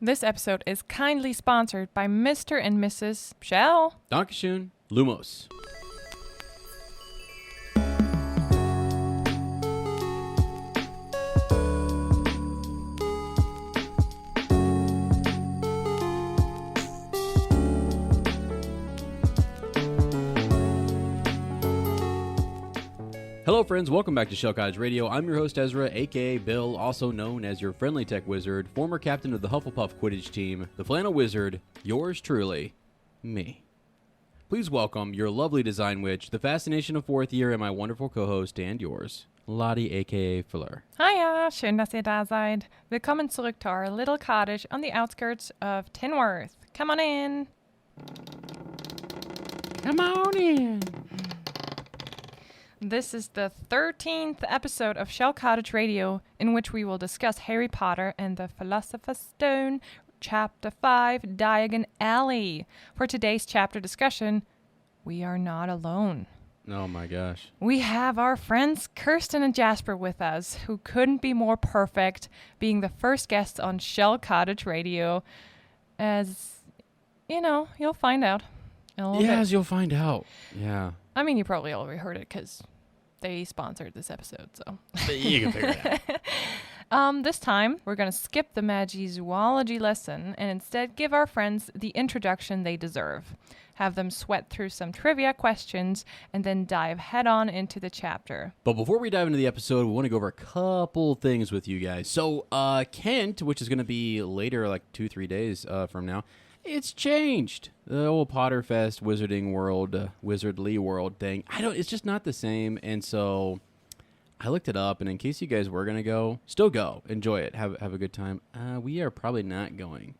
This episode is kindly sponsored by Mr. and Mrs. Shell. Dankeschön, Lumos. Hello friends, welcome back to Shell Cottage Radio. I'm your host Ezra, aka Bill, also known as your friendly tech wizard, former captain of the Hufflepuff Quidditch team, the Flannel Wizard, yours truly, me. Please welcome your lovely design witch, the fascination of fourth year, and my wonderful co-host and yours, Lottie, aka Fleur. Hiya, schön, dass ihr da seid. Willkommen zurück to our little cottage on the outskirts of Tinworth. Come on in. Come on in. This is the 13th episode of Shell Cottage Radio, in which we will discuss Harry Potter and the Philosopher's Stone, Chapter 5, Diagon Alley. For today's chapter discussion, we are not alone. Oh my gosh. We have our friends Kirsten and Jasper with us, who couldn't be more perfect, being the first guests on Shell Cottage Radio. As, you know, you'll find out in a little bit. As you'll find out. Yeah. I mean, you probably already heard it because they sponsored this episode, so. You can figure it out. This time, we're going to skip the Magizoology lesson and instead give our friends the introduction they deserve. Have them sweat through some trivia questions and then dive head on into the chapter. But before we dive into the episode, we want to go over a couple things with you guys. So, Kent, which is going to be later, like 2-3 days from now, it's changed. The old Potterfest Wizarding World, Wizardly World thing. It's just not the same. And so I looked it up, and in case you guys were going to go, still go. Enjoy it. Have a good time. We are probably not going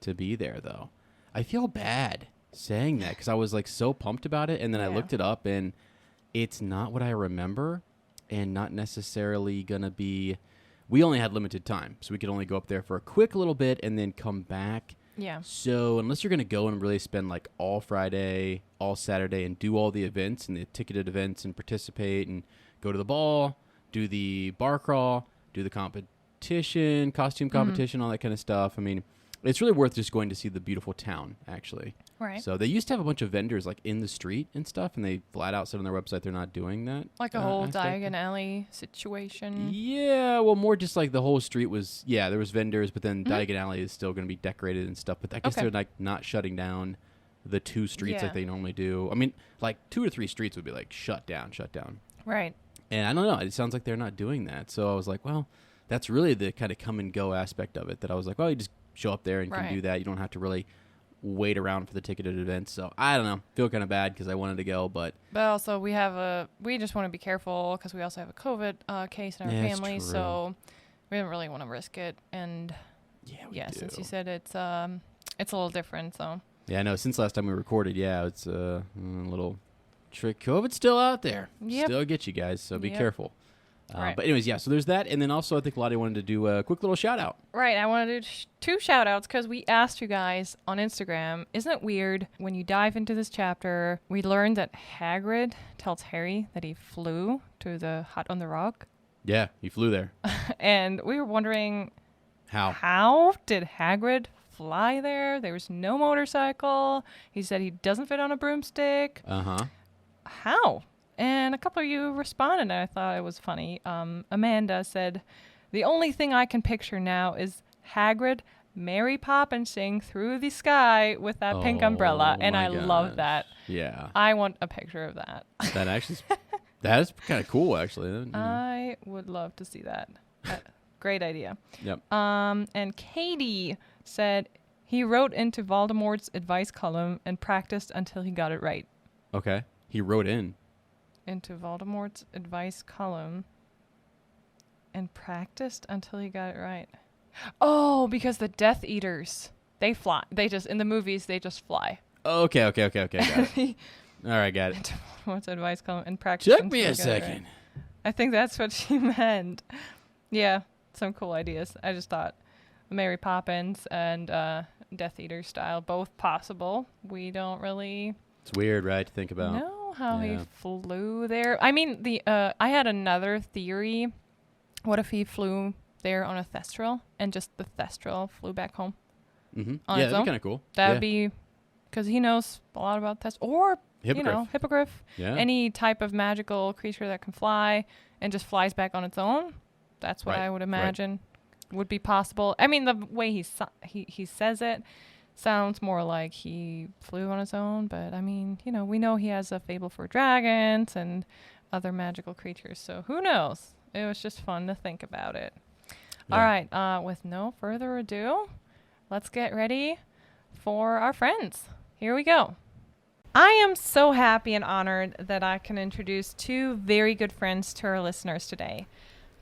to be there, though. I feel bad saying that because I was like so pumped about it. And then I looked it up, and it's not what I remember and not necessarily going to be. We only had limited time, so we could only go up there for a quick little bit and then come back. Yeah. So unless you're going to go and really spend like all Friday, all Saturday and do all the events and the ticketed events and participate and go to the ball, do the bar crawl, do the competition, costume competition, all that kind of stuff. I mean, it's really worth just going to see the beautiful town, actually. Right. So they used to have a bunch of vendors like in the street and stuff, and they flat out said on their website they're not doing that. Like a whole aspect. Diagon Alley situation. Yeah, well, more just like the whole street was, there was vendors, but then Diagon Alley is still going to be decorated and stuff. But I guess they're like not shutting down the two streets like they normally do. I mean, like 2 or 3 streets would be like shut down. Right. And I don't know. It sounds like they're not doing that. So I was like, well, that's really the kind of come and go aspect of it that I was like, well, you just show up there and can do that. You don't have to really wait around for the ticketed events. So I don't know. Feel kind of bad because I wanted to go, but also we just want to be careful because we also have a COVID case in our family, so we didn't really want to risk it. And since you said it's a little different, so I know. Since last time we recorded, it's a little trick. COVID's still out there. Yep. Still get you guys, so be careful. Right. But anyways, so there's that. And then also I think Lottie wanted to do a quick little shout out. Right. I want to do 2 shout outs because we asked you guys on Instagram, isn't it weird when you dive into this chapter, we learned that Hagrid tells Harry that he flew to the hut on the rock. Yeah, he flew there. And we were wondering how did Hagrid fly there? There was no motorcycle. He said he doesn't fit on a broomstick. How? And a couple of you responded, and I thought it was funny. Amanda said, the only thing I can picture now is Hagrid Mary Poppinsing through the sky with that pink umbrella, and I love that. Yeah. I want a picture of that. That is kind of cool, actually. I would love to see that. Great idea. Yep. And Katie said he wrote into Voldemort's advice column and practiced until he got it right. Okay. He wrote into Voldemort's advice column and practiced until he got it right. Oh, because the Death Eaters, they fly. They just, in the movies, they just fly. Okay. Got it. All right, got it. Into Voldemort's advice column and practiced. Took me a second. Right. I think that's what she meant. Yeah, some cool ideas. I just thought Mary Poppins and Death Eater style, both possible. We don't really... It's weird, right, to think about. Know how he flew there. I mean, I had another theory. What if he flew there on a Thestral and just the Thestral flew back home? Mm-hmm. on Yeah, its that'd own. be kind of cool. That would Yeah. be because he knows a lot about that. Or, Hippogriff. hippogriff. Yeah. Any type of magical creature that can fly and just flies back on its own. That's what Right, I would right. imagine would be possible. I mean, the way he says it sounds more like he flew on his own. But, I mean, we know he has a fable for dragons and other magical creatures. So who knows? It was just fun to think about it. Yeah. All right. With no further ado, let's get ready for our friends. Here we go. I am so happy and honored that I can introduce two very good friends to our listeners today.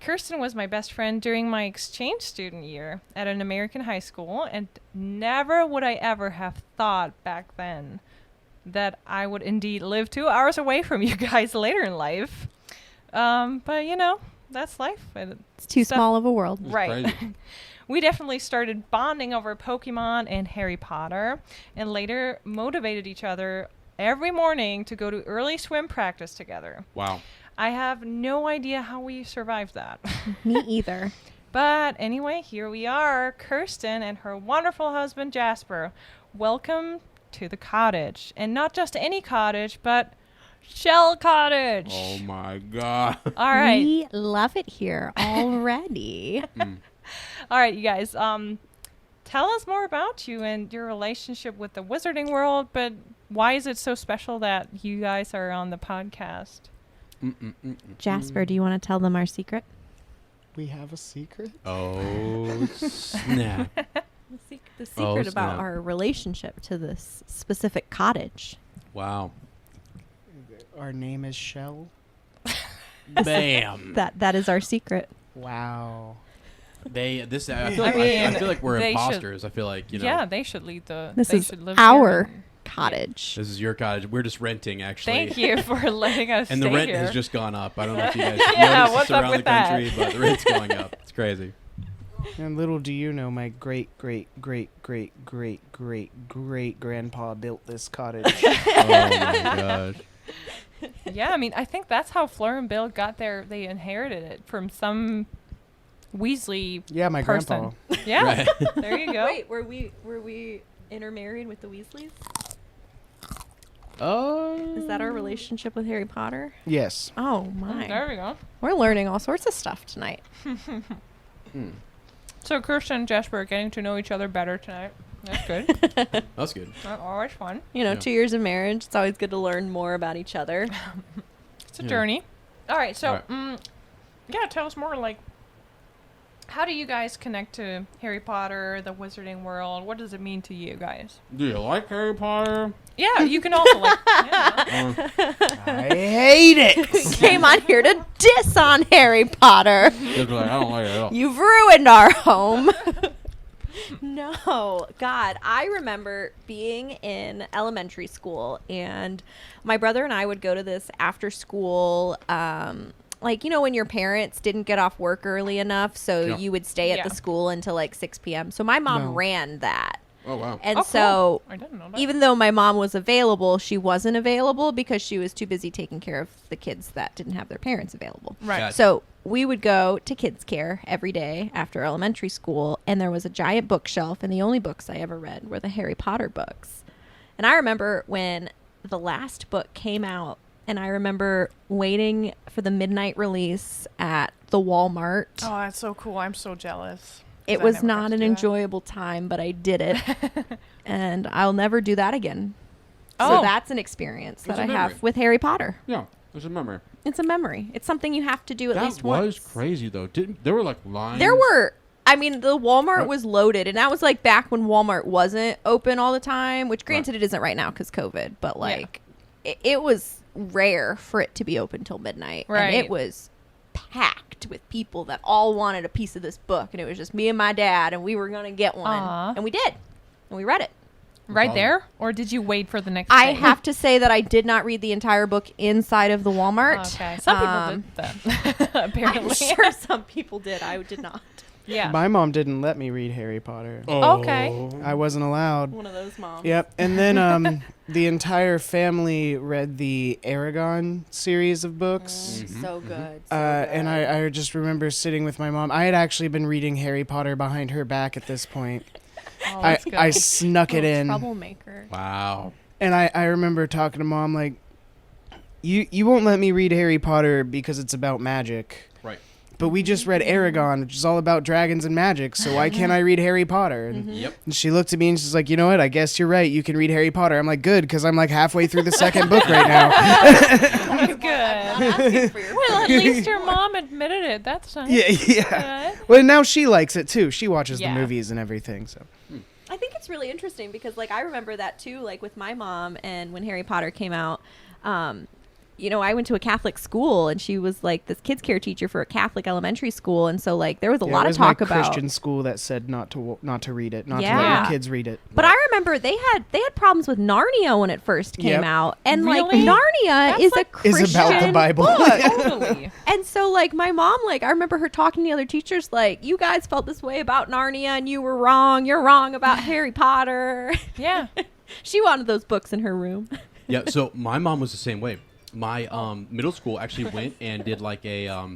Kirsten was my best friend during my exchange student year at an American high school, and never would I ever have thought back then that I would indeed live 2 hours away from you guys later in life. But, that's life. It's too small of a world. It's Right. crazy. We definitely started bonding over Pokemon and Harry Potter, and later motivated each other every morning to go to early swim practice together. Wow. I have no idea how we survived that. Me either. But anyway, here we are, Kirsten and her wonderful husband Jasper. Welcome to the cottage. And not just any cottage, but Shell Cottage. Oh my God. All right. We love it here already. All right, you guys. Tell us more about you and your relationship with the wizarding world, but why is it so special that you guys are on the podcast? Jasper, do you want to tell them our secret? We have a secret? Oh, snap. The secret about snap. our relationship to this specific cottage. Wow. Our name is Shell. Bam. That is our secret. Wow. I feel like we're they should- imposters. I feel like, Yeah, they should lead the. This they is should live our here. cottage. This is your cottage. We're just renting, actually. Thank you for letting us And stay the rent here. has just gone up. I don't know if you guys Yeah, noticed what's this up around with the country, that? but the rent's going up. It's crazy. And little do you know, my great grandpa built this cottage. Oh my gosh. Yeah, I mean, I think that's how Fleur and Bill got there. They inherited it from some Weasley Yeah, my person. grandpa. Yeah, Right. there you go. Wait, were we intermarried with the Weasleys? Oh. Is that our relationship with Harry Potter? Yes. Oh Oh, my. there we go. We're learning all sorts of stuff tonight. So Kirsten and Jasper are getting to know each other better tonight. That's good. That's good. That's always fun. You know, Yeah. 2 years of marriage, it's always good to learn more about each other. It's a Yeah. journey. All right, so Right. yeah, tell us more. Like, how do you guys connect to Harry Potter, the Wizarding world? What does it mean to you guys? Do you like Harry Potter? Yeah, you can also like. Yeah. I hate it. Came on here to diss on Harry Potter. Just be like, I don't like it at all. You've ruined our home. No, God, I remember being in elementary school, and my brother and I would go to this after school, like, when your parents didn't get off work early enough, so Yeah. you would stay at Yeah. the school until like 6 p.m. So my mom No. ran that. Oh, wow. And Oh, so cool. I didn't know that. even though my mom was available, she wasn't available because she was too busy taking care of the kids that didn't have their parents available. Right. Gotcha. So we would go to kids care every day after elementary school, and there was a giant bookshelf, and the only books I ever read were the Harry Potter books. And I remember when the last book came out, and I remember waiting for the midnight release at the Walmart. Oh, that's so cool. I'm so jealous. It was not an enjoyable time, but I did it. And I'll never do that again. So Oh. that's an experience that It's a I memory. have with Harry Potter. Yeah, there's a memory. It's a memory. It's something you have to do at That least was once. crazy, though. There were, like, lines. There were, I mean, the Walmart Right. was loaded, and that was like back when Walmart wasn't open all the time, which granted it isn't right now because COVID, but like it was rare for it to be open till midnight. Right. And it was packed with people that all wanted a piece of this book, and it was just me and my dad, and we were going to get one. Aw. And we did. And we read it. Right Awesome. there? Or did you wait for the next I day? have to say that I did not read the entire book inside of the Walmart. Okay. Some people did that. Apparently. I'm sure some people did. I did not. Yeah. My mom didn't let me read Harry Potter. Okay. I wasn't allowed. One of those moms. Yep. And then the entire family read the Aragon series of books. So good. And I just remember sitting with my mom. I had actually been reading Harry Potter behind her back at this point. Oh, that's good. I snuck it in. Troublemaker. Wow. And I remember talking to Mom like, you won't let me read Harry Potter because it's about magic. Right. But we just read Aragon, which is all about dragons and magic, so why can't I read Harry Potter? And, Yep. and she looked at me and she's like, you know what, I guess you're right, you can read Harry Potter. I'm like, good, because I'm like halfway through the second book right now. That's good. Asking for your Well, at least your mom admitted it. That's nice. Yeah. Good. Well, now she likes it too. She watches Yeah. the movies and everything, so. I think it's really interesting because, like, I remember that too, like with my mom, and when Harry Potter came out, you know, I went to a Catholic school, and she was like this kids care teacher for a Catholic elementary school, and so like there was a lot it of was talk my about Christian school that said not to read it, not to let Yeah. your kids read it. But I remember they had problems with Narnia when it first came Yep. out, and Really? like Narnia is like- a Christian Is about the Bible. book. Totally. And so, like, my mom, like, I remember her talking to the other teachers, like, you guys felt this way about Narnia and you were wrong. You're wrong about Harry Potter. Yeah. She wanted those books in her room. Yeah, so my mom was the same way. My middle school actually went and did like a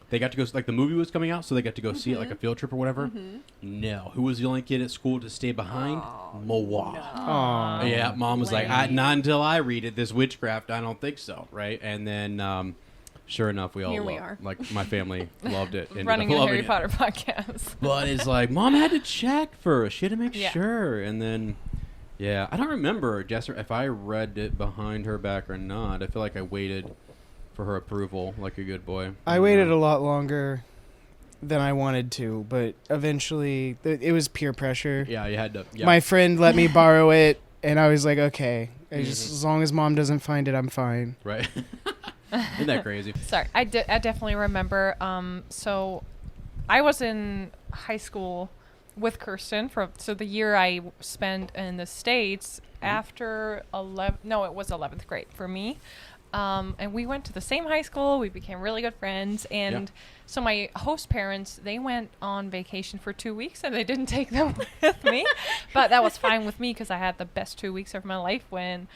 they got to go, like the movie was coming out, so they got to go see it like a field trip or whatever. No, who was the only kid at school to stay behind? Moa. Aw. Yeah, Mom was like, not until I read it, this witchcraft, I don't think so, right? And then sure enough, we all Here we loved- are. like my family loved it. ended Running up a loving Harry it. Potter podcast. But it's like, Mom had to check first. She had to make Yeah. sure. And then, yeah, I don't remember, Jess, if I read it behind her back or not. I feel like I waited for her approval like a good boy. I waited a lot longer than I wanted to, but eventually it was peer pressure. Yeah, you had to. Yeah. My friend let me borrow it, and I was like, okay, as long as Mom doesn't find it, I'm fine. Right. Isn't that crazy? Sorry, I definitely remember. So I was in high school with Kirsten so the year I spent in the States after 11th grade for me. And we went to the same high school. We became really good friends. And so my host parents, they went on vacation for 2 weeks and they didn't take them with me. But that was fine with me because I had the best 2 weeks of my life when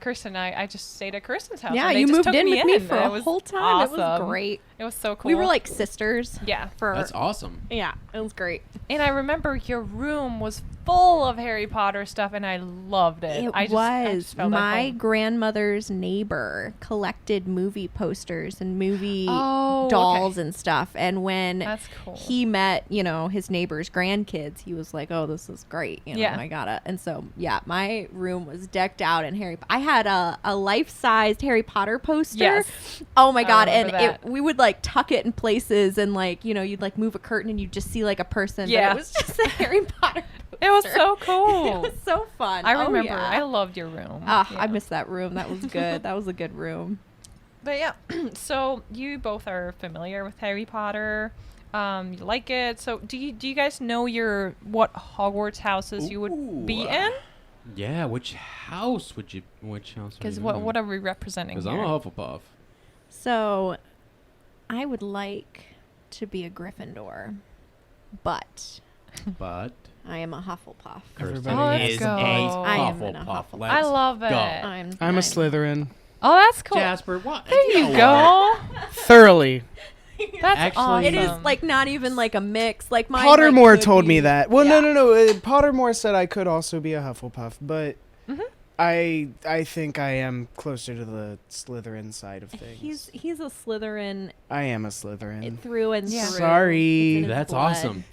Kirsten and I just stayed at Kirsten's house. Yeah, and they you just moved took in with me in. for It a was whole time. It was awesome. great. It was so cool. We were like sisters. Yeah. That's awesome. Yeah, it was great. And I remember your room was full of Harry Potter stuff, and I loved it. It I was. felt at My home. grandmother's neighbor collected movie posters and movie Oh, dolls okay. and stuff. And when That's cool. he met, you know, his neighbor's grandkids, he was like, oh, this is great. You know, Yeah. I got it. And so, yeah, my room was decked out in I had a life-sized Harry Potter poster. Yes. Oh, my I God. remember And that. we would, like, tuck it in places and, like, you know, you'd, like, move a curtain and you'd just see, like, a person. Yeah. But it was just a Harry Potter It was poster. so cool. It was so fun. I Oh, remember. yeah. I loved your room. Ah, Yeah. I miss that room. That was good. That was a good room. But yeah, so you both are familiar with Harry Potter. You like it. So do you guys know what Hogwarts houses you would be Ooh. in? Yeah, which house would you? Which house? Because what are we representing Because here? I'm a Hufflepuff. So, I would like to be a Gryffindor, but But I am a Hufflepuff. Everybody Oh, let's is go. a I am in a Hufflepuff. Hufflepuff. Let's I love it. go. I'm a Slytherin. Oh, that's cool. Jasper, what? There you know go. Thoroughly. That's Actually- awesome. It is like not even like a mix. Like my Pottermore could told me be- that. Well, yeah. no. Pottermore said I could also be a Hufflepuff, but I think I am closer to the Slytherin side of things. He's a Slytherin I am a Slytherin. through and Yeah. through. Sorry. It's in his That's blood. awesome.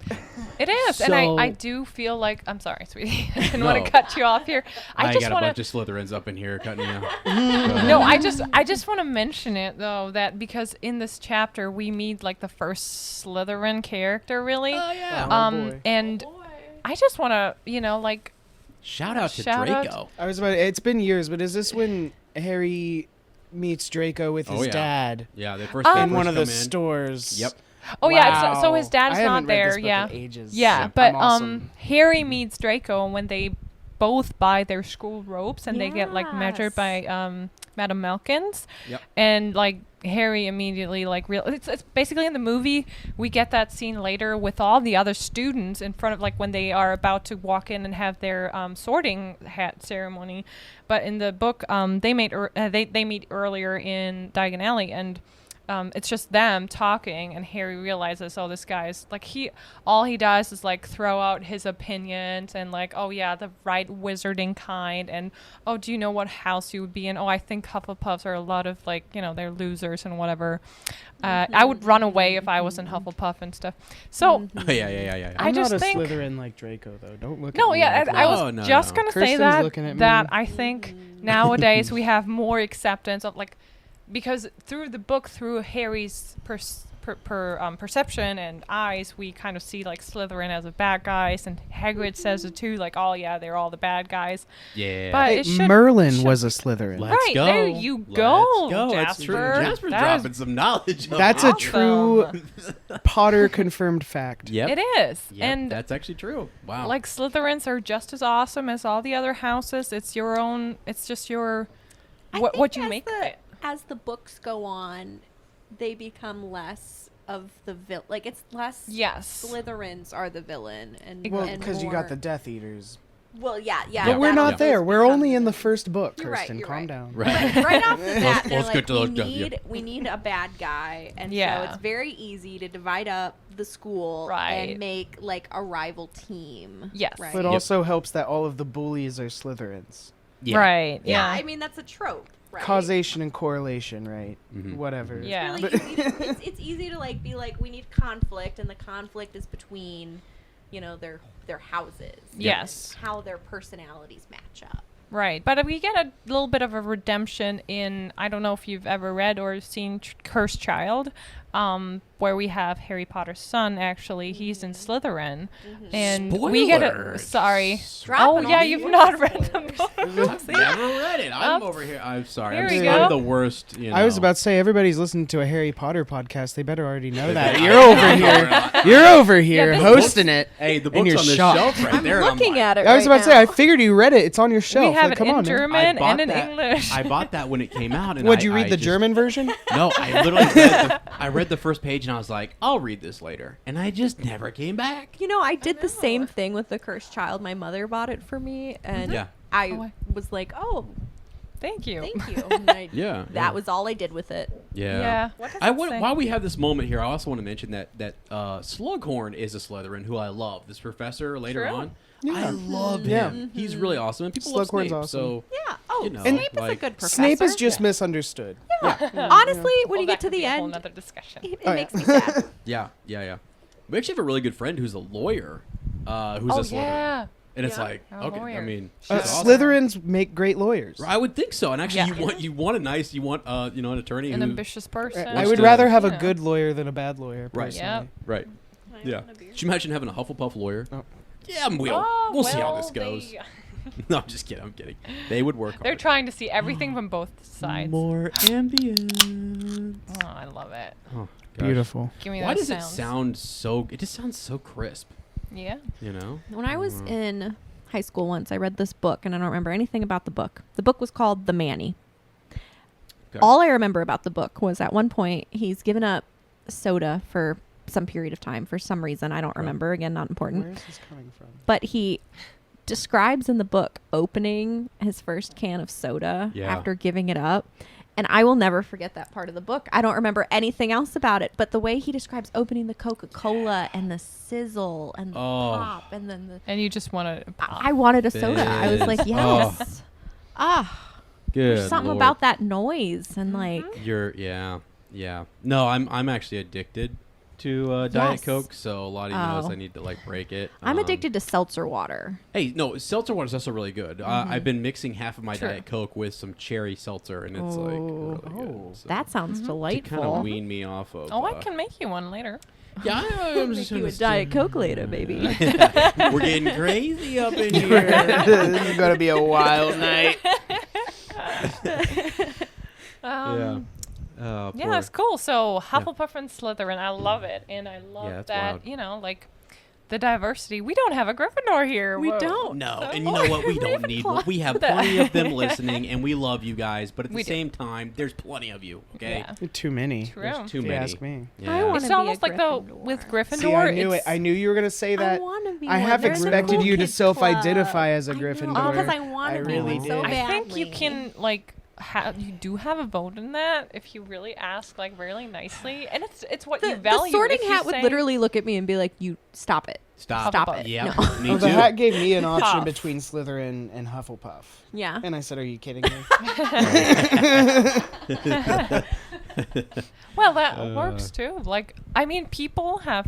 It is, and So- I do feel like I'm sorry, sweetie. I didn't want No. to cut you off here. I just got a want bunch to. of Slytherins up in here cutting you. No, I just want to mention it though that because in this chapter we meet like the first Slytherin character really. Oh yeah. Oh, boy. And I just want to like Shout out to Shout out Draco. I was about. It's been years, but is this when Harry meets Draco with his Oh, yeah. dad Yeah, they first Um, in they one first of the come in. stores? Yep. Oh yeah, so his Wow. dad's I haven't not read there. this book Yeah, in ages. yeah, Yeah. but I'm awesome. Harry meets Draco when they both buy their school robes and they get like measured Yes. by Madam Malkins. Yep. And like Harry immediately it's basically in the movie we get that scene later with all the other students in front of like when they are about to walk in and have their sorting hat ceremony. But in the book they meet earlier in Diagon Alley and it's just them talking, and Harry realizes, oh, this guy's like all he does is like throw out his opinions and like, oh yeah, the right wizarding kind, and oh, do you know what house you would be in? Oh, I think Hufflepuffs are a lot of like, you know, they're losers and whatever. I would run away if I was in Hufflepuff and stuff. So yeah. I I'm just not a think Slytherin like Draco though. Don't look no, at me. yeah, like I that. was just gonna say Kirsten's looking at that me. I think nowadays we have more acceptance of like, because through the book, through Harry's perception and eyes, we kind of see like Slytherin as a bad guys, and Hagrid says it too, like, oh yeah, they're all the bad guys. Yeah. But Hey, it should, Merlin was a Slytherin. Let's right go. there you go, Let's go. That's true. Jasper. Jasper's That dropping is some knowledge. That's a awesome. true Potter confirmed fact. Yep. It is, Yep, and that's actually true. Wow. like Slytherins are just as awesome as all the other houses. It's your own. It's just your what you make of it. As the books go on, they become less of the villain. Like, it's less. Yes. Slytherins are the villain, and Well, and because you got more- the Death Eaters. Well, yeah. But we're that not also there. We're becomes only in the villain. first book, You're right, Kirsten. you're Calm right. down. Right. But right off the bat, they're let's like, get to those- we need a bad guy, and Yeah. so it's very easy to divide up the school Right. and make like a rival team. Yes. right? But also helps that all of the bullies are Slytherins. Yeah. Right. yeah, Yeah. I mean that's a trope. Right? Causation and correlation, right? Mhm. Whatever. Yeah. Really easy to, it's easy to like be like, we need conflict, and the conflict is between, you know, their houses. Yes. and how their personalities match up. Right, but we get a little bit of a redemption in, I don't know if you've ever read or seen Cursed Child, where we have Harry Potter's son, actually. He's in Slytherin. And we get a... Spoilers. Sorry. Dropping Oh, yeah, all you've sorts not of read the spoilers. book. I've never read it. I'm Oops. over here. I'm sorry. Here I'm, we just, go. I'm the worst. You know. I was about to say, everybody's listening to a Harry Potter podcast. They better already know that. better- You're over here. You're over here this hosting it. Hey, the And book's you're on the shocked. shelf right I'm there. and looking like, at it. I was right about to say, now. I figured you read it. It's on your shelf. We have Like, it come in on, man. German I bought and in that- English. I bought that when it came out. And Would you read I the just- German version? No, I literally I read the first page and I was like, I'll read this later. And I just never came back. You know, I did the same thing with The Cursed Child. My mother bought it for me, and Yeah. I was like, "Oh, Thank you. thank you." And Yeah. that was all I did with it. Yeah. What does I it want, say? while we have this moment here, I also want to mention that Slughorn is a Slytherin who I love. This professor later True. on, Yeah. I love Yeah. him. He's really awesome, and people love Slughorn's Snape. awesome. So Yeah. Oh, You know, Snape is a like- good professor. Snape is just misunderstood. Honestly, when Well, you that get to could be the a whole end, nother discussion. it Oh, yeah. makes me sad. yeah. We actually have a really good friend who's a lawyer, who's a Slytherin, yeah. and it's Yeah. like, A okay, I lawyer. mean, She's awesome. Slytherins make great lawyers. I would think so. And actually, Yeah. you want an attorney An who ambitious person. I Wants would to- rather have Yeah. a good lawyer than a bad lawyer. Right. Personally. Yep. right. Yeah. Could you imagine having a Hufflepuff lawyer? Oh. Yeah, we'll Oh, we'll see how well, this goes. they- No, I'm just kidding. I'm kidding. They would work They're hard. trying to see everything from both sides. More ambient. Oh, I love it. Oh, gosh. Beautiful. Give me Why those does it sounds. sound so? It just sounds so crisp. Yeah. You know. When I was in high school once, I read this book, and I don't remember anything about the book. The book was called The Manny. Okay. All I remember about the book was at one point he's given up soda for some period of time for some reason. I don't Okay. remember. Again, not important. Where is this coming from? But he describes in the book opening his first can of soda Yeah. after giving it up. And I will never forget that part of the book. I don't remember anything else about it, but the way he describes opening the Coca-Cola and the sizzle and the Oh. pop and then the And you just want to pop. I wanted a soda. I was like, Fizz. yes. Good. There's something Lord. about that noise and like You're yeah. No, I'm actually addicted to Diet Yes. Coke, so Lottie knows Oh. I need to like break it. I'm addicted to seltzer water. Hey, no, seltzer water is also really good. I've been mixing half of my True. Diet Coke with some cherry seltzer, and it's like really good. So That sounds to delightful. kind of wean me off of. Oh, I can make you one later. Yeah, I'm just you gonna a Diet Coke later, baby. We're getting crazy up in here. This is gonna be a wild night. Yeah. Oh, Yeah, poor- that's cool. So Hufflepuff and Slytherin, I love it, and I love Yeah, that's that wild. you know, like the diversity. We don't have a Gryffindor here. We Whoa. don't. No, So and you know what? We don't need one. We have plenty of them listening, and we love you guys. But at the We do. same time, there's plenty of you. Okay, Yeah. Too many. True. there's too If you many. ask me. Yeah. I wanna It's be a almost like though Gryffindor. with Gryffindor. See, I knew it. it's- I knew you were gonna say that. I want to be I one. have They're in the expected cool you to kids self-identify club. as a I know. Gryffindor. Oh, because I want I to really be one so did. badly. I think you can like you do have a vote in that if you really ask like really nicely, and it's what you value. The Sorting If you Hat would say- literally look at me and be like, "You stop it, Stop it." Yeah, No. me Oh, too. the hat gave me an option Tough. between Slytherin and Hufflepuff. Yeah. And I said, are you kidding me? Well, that works too. Like, I mean, people have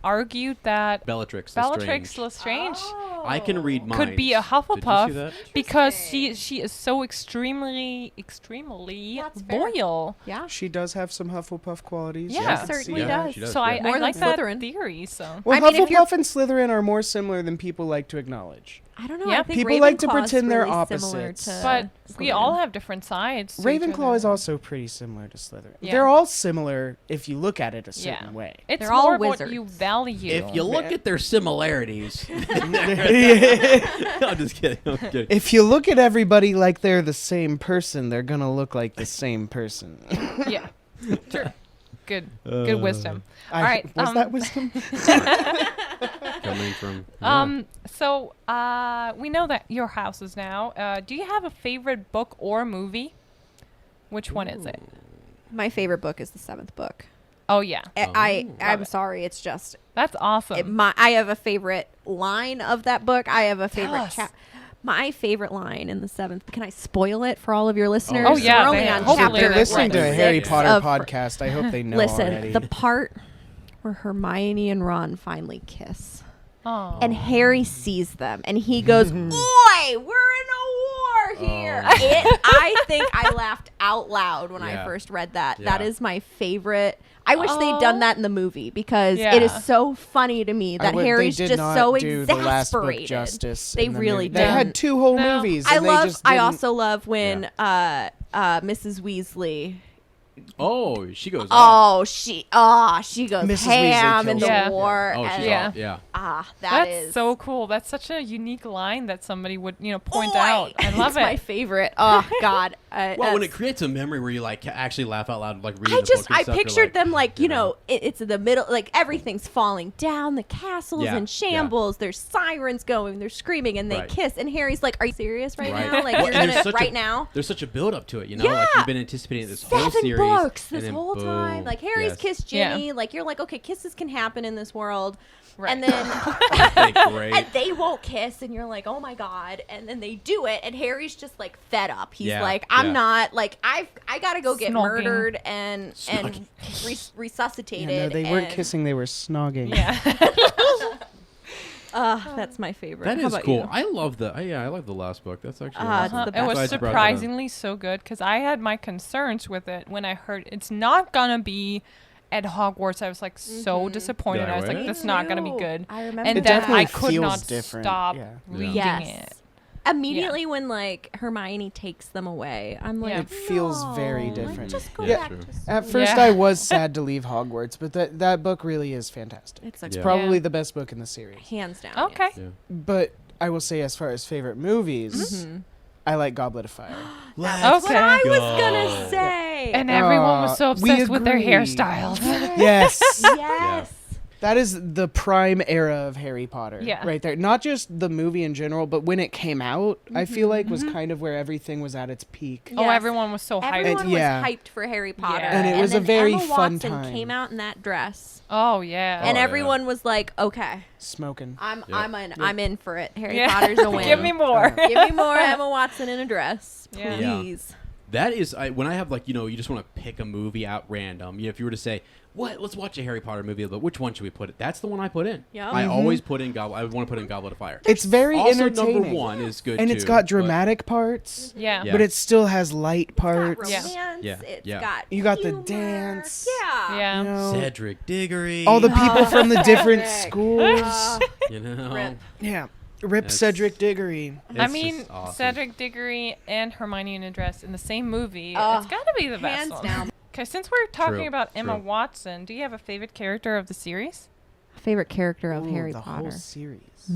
argued that Bellatrix Bellatrix Lestrange. Lestrange I can read minds. could be a Did you see Hufflepuff that? because she is so extremely That's fair. loyal. Yeah. She does have some Hufflepuff qualities. Yeah. I can Certainly see Yeah, that. she does, So yeah. I More than like that Slytherin. theory. So Well, I mean, if you're- Hufflepuff and Slytherin are more similar than people like to acknowledge. I don't know. Yeah. I think People like to Ravenclaw is pretend they're really opposites. similar to but we Slytherin. all have different sides. to each Ravenclaw other. is also pretty similar to Slytherin. Yeah. They're all similar if you look at it a certain Yeah. way. It's They're all more of what you wizards. value. If you look at their similarities, I'm just kidding. I'm kidding. If you look at everybody like they're the same person, they're gonna look like the same person. Yeah. True. Good wisdom. All right. Was that wisdom? Coming from So we know that your house is now. Do you have a favorite book or movie? Which one is it? My favorite book is the 7th book. Oh yeah, I'm Love it. sorry. It's just that's awesome. I have a favorite line of that book. I have a Tell favorite us. chapter. My favorite line in the 7th. Can I spoil it for all of your listeners? Oh, yeah, We're only they- on hopefully chapter They're listening to a six Harry Potter of- podcast. I hope they know Listen, already. the part where Hermione and Ron finally kiss, Oh. and Harry sees them, and he goes, "Oi, we're in a war here." I think I laughed out loud when Yeah. I first read that. Yeah. That is my favorite. I wish they'd done that in the movie because Yeah. it is so funny to me that Harry's they did just not so do the last book exasperated. justice. They in the really movie. They had didn't. 2 whole No. movies. I and they love. just I didn't- also love when Mrs. Weasley. Oh, she goes. off. She goes Mrs. ham Weasley in the kills her. war. Oh, and she's Yeah. off. Yeah. That's That's so cool. That's such a unique line that somebody would point Oi! out. I love It's my it. favorite. Oh God. Well, when it creates a memory where you like actually laugh out loud, like reading I the just book and I stuff, you're pictured like, them like you know. it's in the middle, like everything's falling down, the castle's Yeah, in shambles, there's sirens going, they're screaming, and they Right. kiss, and Harry's like, "Are you serious right Right. now? Like Well, you're and there's gonna such right a- now?" There's such a build up to it, you know. Like Yeah. you've been anticipating this whole 7 series. books and this then whole time. boom. Like Harry's Yes. kissed Yeah. Ginny. Like you're like, okay, kisses can happen in this world, Right. and then Okay, great. and they won't kiss, and you're like, oh my God, and then they do it, and Harry's just like fed up. He's Yeah, like, I'm yeah. not like I gotta go get Snogging. murdered and Snogging. resuscitated. Yeah, no, they weren't and- kissing; they were snogging. Yeah. That's my favorite. That How is about cool. you? I love the. I love the last book. That's actually It's awesome. the It best. was Glad you brought that up. surprisingly so good because I had my concerns with it when I heard it's not gonna be at Hogwarts. I was like so disappointed. Yeah, I was like, right? this is not gonna be Me too. good. I remember And It then definitely I could feels not different, stop yeah. reading Yes. it. Immediately when like Hermione takes them away, I'm like, Yeah. It feels very "No, like, different." just go Yeah. back True. to At school." first, Yeah. I was sad to leave Hogwarts, but that book really is fantastic. It's like Yeah. Probably Yeah. the best book in the series. hands down. Okay. yes. Yeah. But I will say, as far as favorite movies, I like Goblet of Fire. That's what Okay. I was go. gonna say. And everyone was so we obsessed with their agree. hairstyles. Yes. yes. That is the prime era of Harry Potter. Yeah. Right there. Not just the movie in general, but when it came out, I feel like was kind of where everything was at its peak. Oh, Yes. everyone was so hyped. Everyone Yeah. was hyped for Harry Potter. Yeah. And it was a then very Emma fun Watson time. came out in that dress. Oh yeah. And yeah. everyone was like, okay, Smoking. I'm in for it. Harry Yeah. Potter's a win. Give me more. Give me more Emma Watson in a dress, Yeah. Yeah. please. That is, when I have like, you just want to pick a movie out random. If you were to say, let's watch a Harry Potter movie, but which one should we put it? That's the one I put in. Yep. I always put in I would want to put in Goblet of Fire. It's very Also, entertaining. number 1 is good and too. it's got but- dramatic parts, Yeah. Yeah. but it still has light It's got parts. Yeah. romance. Yeah. It's Yeah. got You got the humor. dance. Yeah. Yeah. You know, Cedric Diggory. all the people from the different Cedric. schools. you know. Rip. Yeah. Rip That's- Cedric Diggory. I It's mean, just awesome. Cedric Diggory and Hermione in a dress in the same movie. Oh, It's got to be the best hands one. down. Okay, since we're talking True, about Emma true. Watson, do you have a favorite character of the series? Favorite character of Ooh, Harry the Potter. whole series.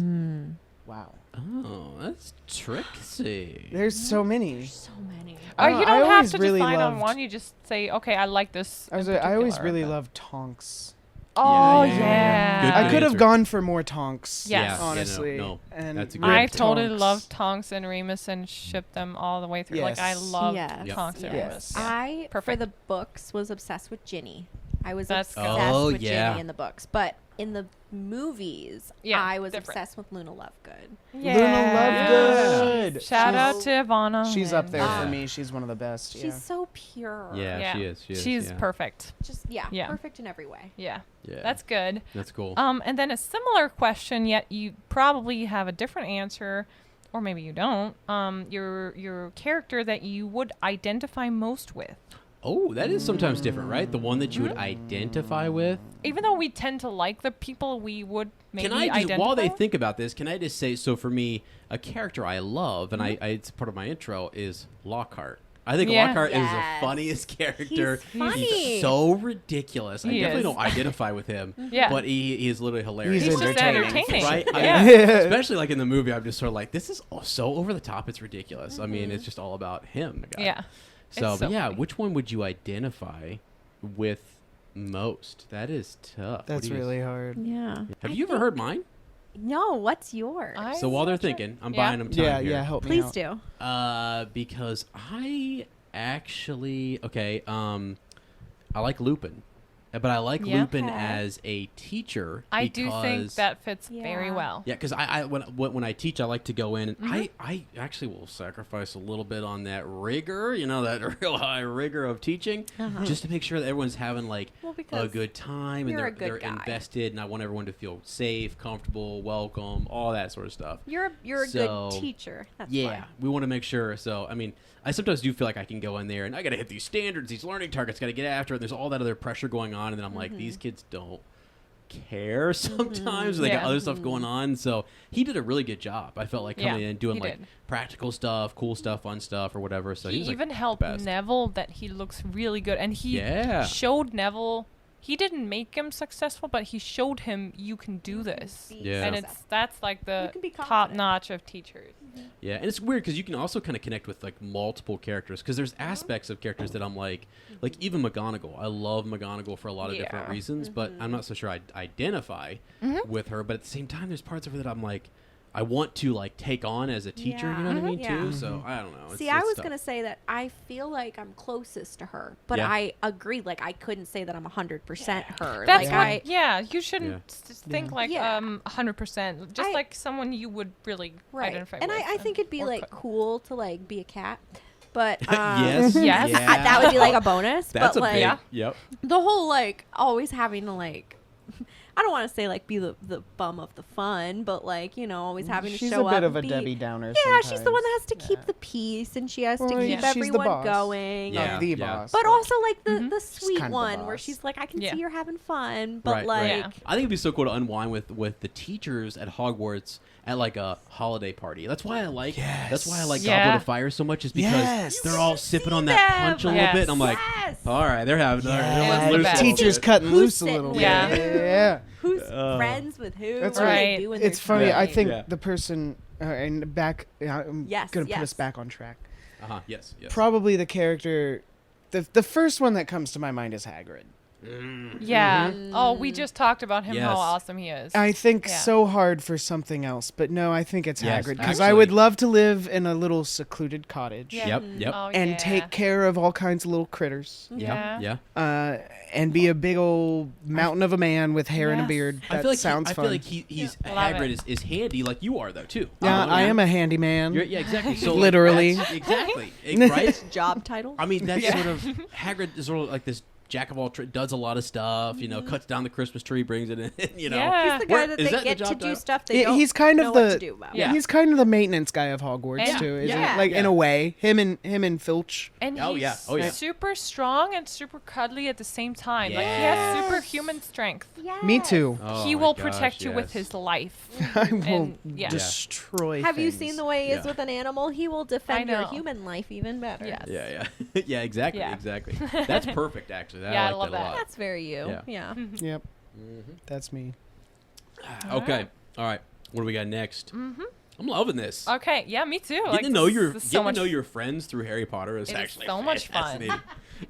Wow. Oh, that's tricksy. There's so many. So many. Or you I don't have always to really decide on loved- one. You just say, okay, I like this. I always really loved Tonks. Oh, Yeah, yeah, yeah. Good I could have answer. gone for more Tonks. Yes. Yeah, honestly. no. And That's a good I answer. totally Tonks. love Tonks and Remus and ship them all the way through. Like, I Yes. love Yes. Tonks and Yes. Remus. Yeah. I, for Perfect. the books, was obsessed with Ginny. I was That's obsessed good. Oh, with yeah. Ginny in the books. But in the movies, Yeah, I was different. obsessed with Luna Lovegood. Yeah. Luna Lovegood. Shout out She's- to Ivana. She's up there Yeah. for me. She's one of the best. She's Yeah. so pure. Yeah, she is. She's yeah. perfect. Just, Yeah. perfect in every way. Yeah. Yeah. That's good. That's cool. And then a similar question, yet you probably have a different answer, or maybe you don't. Your character that you would identify most with. Oh, that is sometimes different, right? The one that you Mm-hmm. would identify with. Even though we tend to like the people we would maybe Can I just, identify while they with? think about this, can I just say, so for me, a character I love, and I it's part of my intro, is Lockhart. I think Yeah. Lockhart is the Yes. funniest character. He's funny. so ridiculous. I He definitely is. don't identify with him, Yeah. but he is literally hilarious. He's He's just entertaining. entertaining. Right? Yeah. Especially like in the movie, I'm just sort of like, this is so over the top, it's ridiculous. I mean, it's just all about him. The guy. Yeah. So, It's but so yeah, funny. which one would you identify with most? That is tough. What That's do you- really hard. Yeah. Have you ever heard mine? No, what's yours? So while they're thinking, I'm buying them time Yeah, here. yeah. Help me Please out. do. Because I actually I like Lupin, but I like Yeah. Lupin Okay. as a teacher. I do think because- that fits very Yeah. well. Yeah, because I when I teach, I like to go in, and I actually will sacrifice a little bit on that rigor, that real high rigor of teaching, just to make sure that everyone's having like Well, a because good time and you're they're a good guy. invested, and I want everyone to feel safe, comfortable, welcome, all that sort of stuff. You're a So, good teacher. That's Yeah, why. we want to make sure. So, I mean, I sometimes do feel like I can go in there and I got to hit these standards, these learning targets, got to get after it. There's all that other pressure going on, and then I'm like, these kids don't care sometimes. They got Yeah. other stuff going on. So he did a really good job. I felt like coming Yeah, in and doing he like did. practical stuff, cool stuff, fun stuff, or whatever. So he He was, like, even the helped best. Neville that he looks really good. And he Yeah. showed Neville, he didn't make him successful, but he showed him you can do this. Yeah. And that's like You the can be top confident. notch of teachers. Yeah, and it's weird because you can also kind of connect with like multiple characters because there's aspects of characters that I'm like even McGonagall. I love McGonagall for a lot of different Yeah. reasons, but I'm not so sure I identify with her. But at the same time, there's parts of her that I'm like, I want to like take on as a teacher. You know what I mean? Yeah. Too. So I don't know. See, It's I was tough. gonna say that I feel like I'm closest to her, but Yeah. I agree. Like I couldn't say that I'm 100% her. That's like what, yeah, you shouldn't Yeah. think like Yeah. 100%. Just I- like someone you would really right. identify And with. I think it'd be or like could. cool to like be a cat, but Yes. Yes. Yeah. that would be like a bonus. That's but a like big. Yeah. Yep. the whole like always having to like. I don't want to say like be the bum of the fun, but like always having to She's show a bit up. of a and be, Debbie Downer. Yeah, she's the one that has to sometimes. keep Yeah. the peace, and she has to Well, keep she's the everyone boss. going. Yeah. Of the Yeah. boss. But also like the She's sweet kind of the one where boss. she's like, I can Yeah. see you're having fun, but Right, like right. Yeah. I think it'd be so cool to unwind with the teachers at Hogwarts at like a holiday party. That's why I like Yeah. Goblet of Fire so much, is because Yes. they're all sipping on them. that punch a little Yes. bit, and I'm like, Yes. all right, they're having they're It was letting the loose best. a little Teachers bit. cutting Who's loose a sitting little bit. with Yeah. Yeah. who's friends with who? That's what are right. they doing It's their funny. I time? think Yeah. the person and back. I'm Yes, gonna put yes. us back on track. Yes. Probably the character. The first one that comes to my mind is Hagrid. Yeah. Oh, we just talked about him, Yes. how awesome he is. I think Yeah. so hard for something else, but no, I think it's Yes, Hagrid because I would love to live in a little secluded cottage Yeah. Yep. Oh, and yeah. take care of all kinds of little critters, Yeah. Yeah. and be a big old mountain of a man with hair and a Yes. beard. That I feel like sounds I fun. feel like he's Love Hagrid it. is handy like you are though too. Yeah, I am a handyman. Yeah, exactly. So Literally. exactly. Right. Job title. I mean, that's sort of Hagrid is sort of like this jack of all trades, does a lot of stuff. Cuts down the Christmas tree, brings it in. Yeah. He's the guy Where- that is they that the get job to do title? stuff they Yeah, don't he's kind of know the what to do about. Yeah. he's kind of the maintenance guy of Hogwarts And- too, isn't Yeah. it? Like in Yeah. a way, him and Filch. And Oh, he's yeah. Oh, yeah. super strong and super cuddly at the same time. Like, he Yes. has superhuman strength. Yes. Me too. Oh He my will gosh, protect you with yes. his life. I will And, yeah. destroy. Have you things. seen the way he is Yeah. with an animal? He will defend your know. human life even better. Yes. Yeah, yeah, exactly, Yeah. exactly. That's perfect, actually. Yeah, I like love that a that. lot. That's very you. Yeah. Yeah. Yep, that's me. Okay, all right. What do we got next? I'm loving this. Okay, yeah, me too. Getting to know much your friends through Harry Potter is It is actually so much fun. fascinating.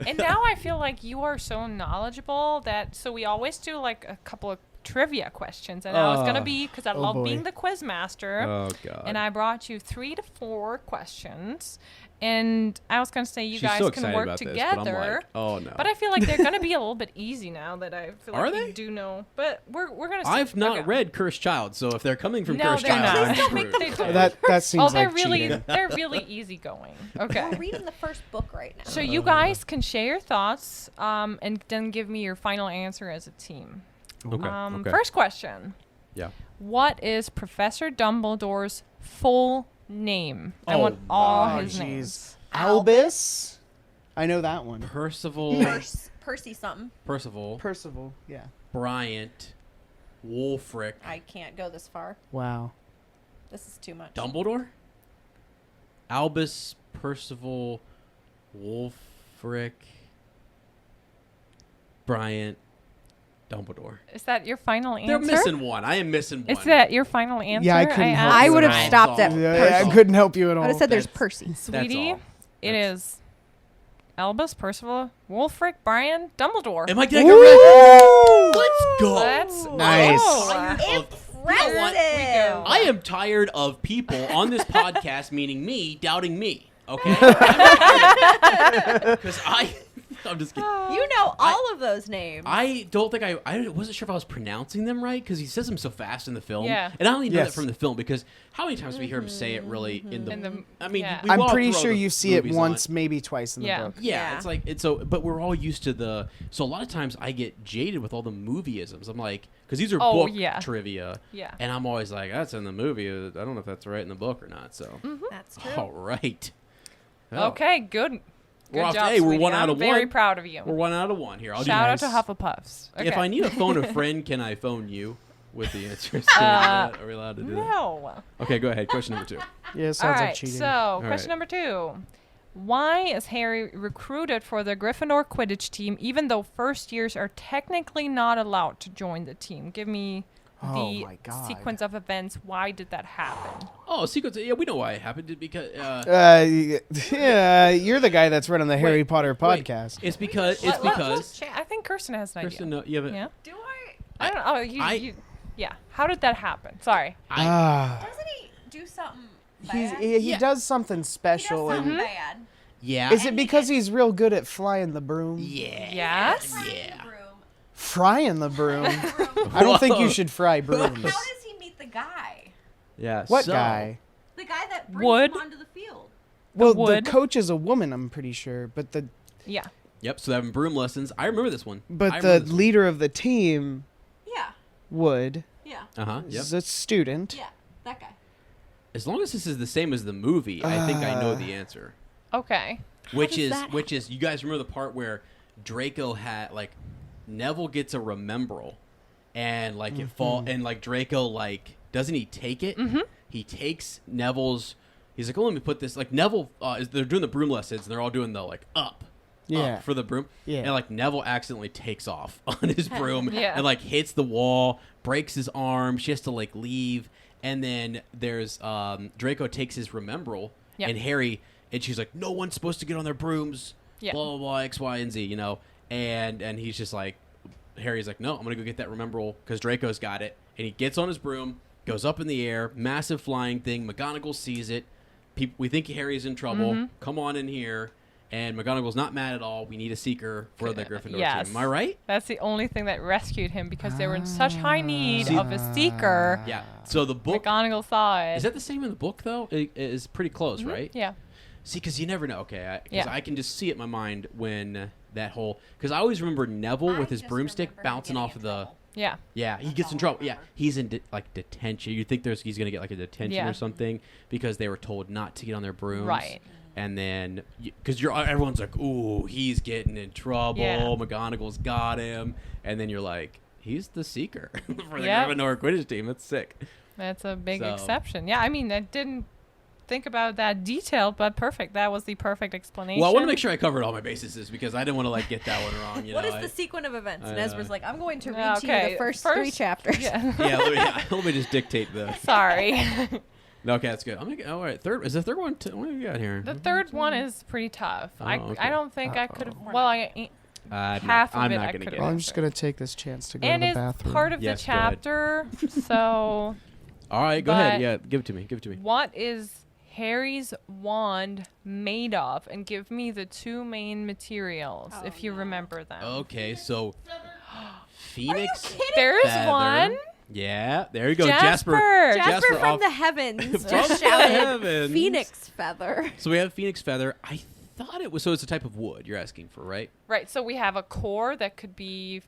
And now I feel like you are so knowledgeable so we always do like a couple of trivia questions, and I was gonna be, because I love boy. being the quiz master. Oh God. And I brought you 3 to 4 questions, and I was gonna say you She's guys so can excited work about together. this, but I'm like, oh no. But I feel like they're gonna be a little bit easy now that I feel Are like they? you do know. But we're gonna see. I've not Okay. read Cursed Child, so if they're coming from No, Cursed they're Child, not. I'm Please don't screwed. make That seems Oh, they're like really cheating. they're really easygoing. Okay. We're reading the first book right now. So you guys can share your thoughts, and then give me your final answer as a team. Okay. Okay. First question. Yeah. What is Professor Dumbledore's full name? I Oh, want all Oh, his jeez. names. Albus? I know that one. Percival. Percy something. Percival. Percival, yeah. Bryant. Wulfric. I can't go this far. Wow. This is too much. Dumbledore. Albus. Percival. Wulfric. Bryant. Dumbledore. Is that your final answer? They're missing one. I am missing one. Is that your final answer? Yeah, I couldn't help I you would at have all. stopped at Yeah, Percy. I couldn't help you at I all. would have said there's That's- Percy. That's Sweetie, all. it is Albus, Percival, Wulfric, Brian, Dumbledore. Am I getting a red? Woo! Let's go. Let's Nice. go. Impressive. I am tired of people on this podcast, meaning me, doubting me. Okay? Because I'm just kidding. You know all of those names. I don't think I wasn't sure if I was pronouncing them right because he says them so fast in the film. Yeah. And I only know Yes. that from the film because how many times do we hear him say it really in the I mean, yeah. we I'm walk pretty through all sure the you see it movies on once, maybe twice in the Yeah. book. Yeah, Yeah. it's like but we're all used to so a lot of times I get jaded with all the movieisms. I'm like, because these are Oh, book yeah. trivia, Yeah. and I'm always like, that's in the movie. I don't know if that's right in the book or not. So, That's true. all right. Oh, Okay, good. We're Good off- job, hey, we're sweetie. one out I'm of very one. proud of you. We're 1 out of 1 here. I'll Shout out do to nice. Hufflepuffs. Okay. If I need to phone a friend, can I phone you with the answers? Are we allowed to do that? No. Okay, go ahead. Question number 2. Yeah, it All sounds right, like cheating. so right. question number 2. Why is Harry recruited for the Gryffindor Quidditch team even though first years are technically not allowed to join the team? Give me Oh the my God. sequence of events. Why did that happen? Oh, sequence. Yeah, we know why it happened. Because Yeah, you're the guy that's running the Harry Potter wait. podcast. it's because I think Kirsten has an Kirsten, idea. no, you haven't. Yeah. Do I don't know. Oh, yeah. How did that happen? Sorry. Doesn't he do something bad? He Yeah. does something He does special. something And bad. Yeah. is it because he's real good at flying the broom? Yeah. Yes? Yeah. Frying the broom? I don't think you should fry brooms. How does he meet the guy? Yeah. What so- guy? The guy that brings Wood? him onto the field. Well, the wood. coach is a woman, I'm pretty sure, but the Yeah. Yep. So they're having broom lessons. I remember this one. but the leader of the team, Yeah. Wood, Yeah. Uh huh. Yep. is a student. Yeah. That guy. As long as this is the same as the movie, I think I know the answer. Okay. Which does is that you guys remember the part where Draco had Neville gets a remembrel and it fall and Draco doesn't he take it? Mm-hmm. He takes Neville's. He's like, oh, let me put this. Neville, they're doing the broom lessons and they're all doing the up for the broom. Yeah. And Neville accidentally takes off on his broom Yeah. and hits the wall, breaks his arm. She has to leave. And then there's Draco takes his remembrel Yep. and Harry, and she's like, no one's supposed to get on their brooms. Yeah. Blah, blah, blah, X, Y, and Z, And he's just Harry's like, no, I'm going to go get that remembrel because Draco's got it. And he gets on his broom, goes up in the air, massive flying thing. McGonagall sees it. We think Harry's in trouble. Mm-hmm. Come on in here. And McGonagall's not mad at all. We need a seeker for the Gryffindor Yes. team. Am I right? That's the only thing that rescued him because they were in such high need of a seeker. Yeah. So the book... McGonagall saw it. Is that the same in the book, though? It is pretty close, right? Yeah. See, because you never know. Okay, Yeah. I can just see it in my mind when that whole... Because I always remember Neville with his broomstick bouncing off of the... Yeah. Yeah, he gets in trouble. Yeah, he's in detention. You think he's going to get a detention Yeah. or something because they were told not to get on their brooms. Right. And then, because everyone's like, ooh, he's getting in trouble. Yeah. McGonagall's got him. And then you're like, he's the seeker for the Yep. Gryffindor Quidditch team. That's sick. That's a big So- exception. Yeah, I mean, I didn't think about that detail, but perfect. That was the perfect explanation. Well, I want to make sure I covered all my bases because I didn't want to get that one wrong. What is the sequence of events? And Ezra's like, I'm going to read to you Okay, the first 3 chapters. Yeah. Yeah, let me just dictate the... Sorry. Okay, that's good. All right. Third is the third one. What do we got here? The third one is pretty tough. Okay. I don't think I could have. Well, half I'm of it not I gonna could get Well, have. I'm just gonna take this chance to go And to the it's bathroom. part of Yes, the go ahead. chapter. So, All right, go But- ahead. Yeah, give it to me. Give it to me. what is Harry's wand made of? And give me the two main materials, if you remember them. Okay, so Phoenix. There's feather. one. Yeah, there you go, Jasper. Jasper from off- the heavens From just the shouted heavens. Phoenix feather. So we have Phoenix feather. I thought it was. So it's a type of wood you're asking for, right? Right. So we have a core that could be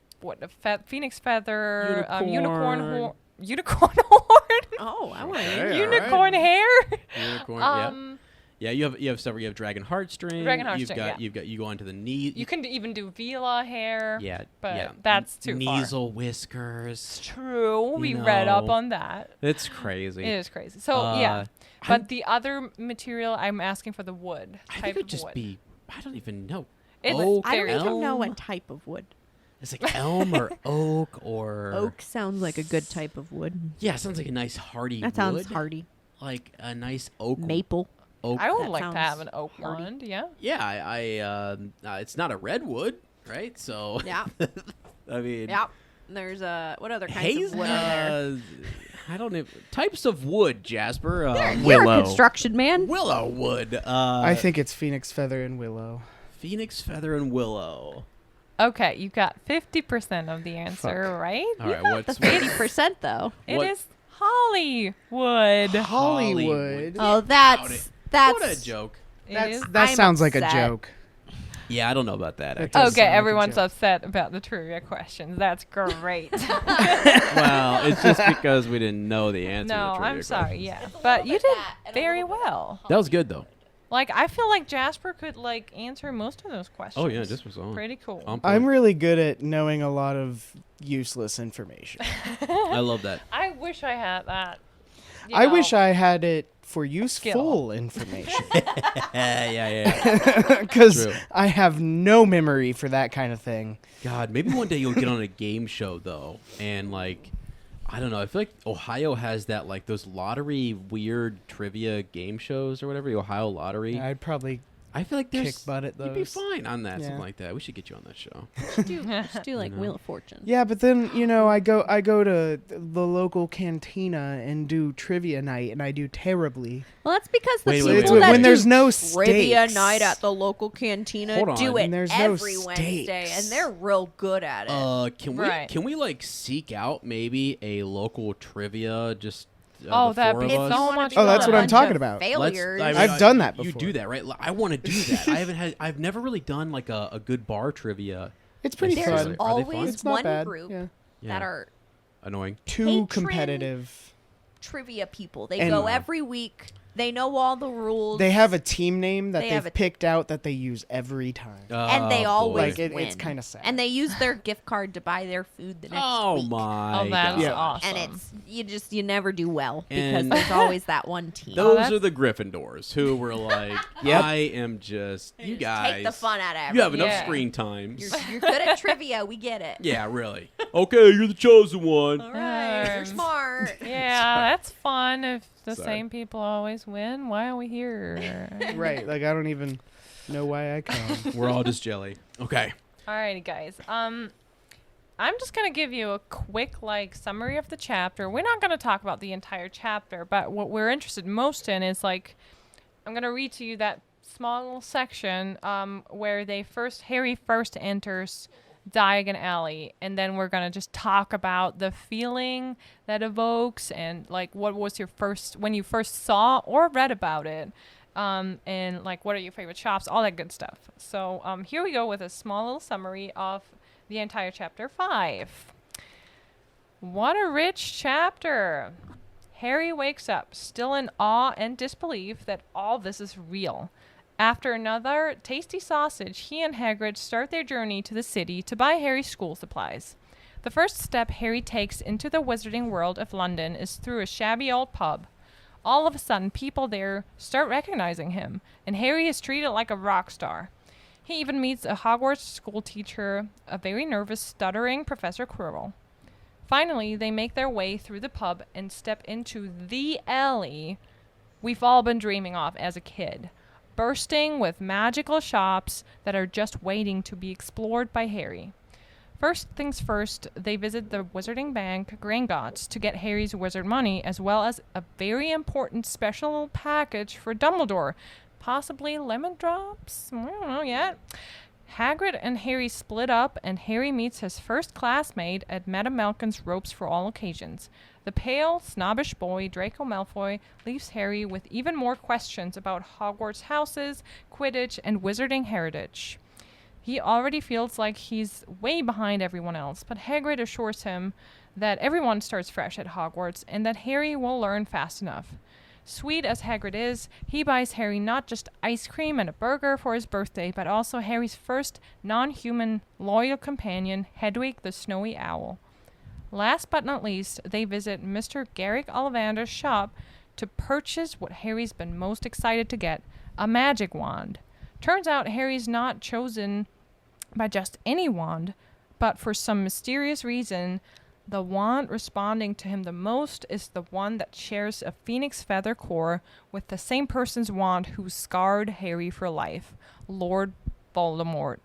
phoenix feather, Unicorn. unicorn horn, Oh, I want Okay, to. all unicorn right. hair. Unicorn. Yeah. Yeah, you have several. You have dragon heartstring. Dragon heartstring, yeah. You go onto the knee. You can even do Vela hair. Yeah, but yeah. that's too far. Nasal whiskers. True. We read up know. on that. It's crazy. It is crazy. So yeah, but the other material, I'm asking for the wood I type think it would of just wood. be. I don't even know. It's Oak, I don't even know elm? what type of wood. It's like elm or oak or Oak sounds like a good type of wood. Yeah, it sounds like a nice hardy That sounds wood. hardy. Like a nice oak. Maple. Oak. I would That like to have sounds an oak hardy. wand. Yeah. Yeah, it's not a redwood, right? So Yeah. I mean, Yeah. There's what other kinds haze. of wood are there? I don't know types of wood, Jasper. You're Willow. a construction man. Willow wood. I think it's Phoenix feather and willow. Phoenix feather and willow. Okay, you got 50% of the answer, Fuck. right? All right, The what's 50% though. It What- is Hollywood. Hollywood. Oh, What that's a joke. It is. That I'm sounds like a upset. joke. Yeah, I don't know about that. It Actually. does Okay, sound like a everyone's joke. upset about the trivia questions. That's great. Well, it's just because we didn't know the answer. to No, the trivia I'm sorry. question. Yeah, but you did very well. That was good though. Like I feel like Jasper could like answer most of those questions. Oh yeah, just was on. pretty cool. On point. I'm really good at knowing a lot of useless information. I love that. I wish I had that. You I know. wish I had it for useful Skill. information. Yeah. Because True. I have no memory for that kind of thing. God, maybe one day you'll get on a game show though, and like, I don't know. I feel like Ohio has that like those lottery weird trivia game shows or whatever. The Ohio Lottery. I'd probably I feel like there's kick butt at you'd be those. fine on that, Yeah. something like that. We should get you on that show. just do like You know. Wheel of Fortune. Yeah, but then I go to the local cantina and do trivia night, and I do terribly. Well, that's because the Wait, people wait, It's wait, that when do there's no trivia stakes. night at the local cantina Hold on. do it And there's no every Wednesday, stakes. and they're real good at it. Right. Can we like seek out maybe a local trivia just Oh, the that'd four be of us? so much Oh, that's fun. what I'm Bunch talking of about. Failures. I've done that You before. do that, right? I want to do that. I've never really done like a good bar trivia. It's pretty There's Are fun. they fun? always It's not one bad. group Yeah. Yeah. that are Annoying. Too Patron- competitive. trivia people. They And- go every week. They know all the rules. They have a team name that They have they've a- picked out that they use every time. and they Oh, always boy. Like, win. it's kinda sad. And they use their gift card to buy their food the next Oh week. my! Oh, that's Yeah. awesome. And it's you never do well because And- there's always that one team. Those that's- are the Gryffindors who were like, Yep. I am just you guys. Take the fun out of You have everything. enough Yeah. screen times. You're good at trivia. We get it. Yeah, really. Okay, you're the chosen one. All right, you're Um, smart. Yeah, that's fun. If the Sorry. same people always win, why are we here? Right. Like, I don't even know why I come. We're all just jelly. Okay. Alrighty, guys. I'm just gonna give you a quick summary of the chapter. We're not gonna talk about the entire chapter, but what we're interested most in is I'm gonna read to you that small little section where Harry first enters Diagon Alley, and then we're gonna just talk about the feeling that evokes and what was when you first saw or read about it. And what are your favorite shops, all that good stuff. So here we go with a small little summary of the entire chapter 5. What a rich chapter. Harry wakes up, still in awe and disbelief that all this is real. After another tasty sausage, he and Hagrid start their journey to the city to buy Harry's school supplies. The first step Harry takes into the wizarding world of London is through a shabby old pub. All of a sudden, people there start recognizing him, and Harry is treated like a rock star. He even meets a Hogwarts school teacher, a very nervous, stuttering Professor Quirrell. Finally, they make their way through the pub and step into the alley we've all been dreaming of as a kid, bursting with magical shops that are just waiting to be explored by Harry. First things first, they visit the Wizarding Bank, Gringotts, to get Harry's wizard money, as well as a very important special package for Dumbledore. Possibly lemon drops? I don't know yet. Hagrid and Harry split up, and Harry meets his first classmate at Madame Malkin's Ropes for All Occasions. The pale, snobbish boy, Draco Malfoy, leaves Harry with even more questions about Hogwarts houses, Quidditch, and wizarding heritage. He already feels like he's way behind everyone else, but Hagrid assures him that everyone starts fresh at Hogwarts and that Harry will learn fast enough. Sweet as Hagrid is, he buys Harry not just ice cream and a burger for his birthday, but also Harry's first non-human loyal companion, Hedwig the Snowy Owl. Last but not least, they visit Mr. Garrick Ollivander's shop to purchase what Harry's been most excited to get, a magic wand. Turns out Harry's not chosen by just any wand, but for some mysterious reason, the wand responding to him the most is the one that shares a phoenix feather core with the same person's wand who scarred Harry for life, Lord Voldemort.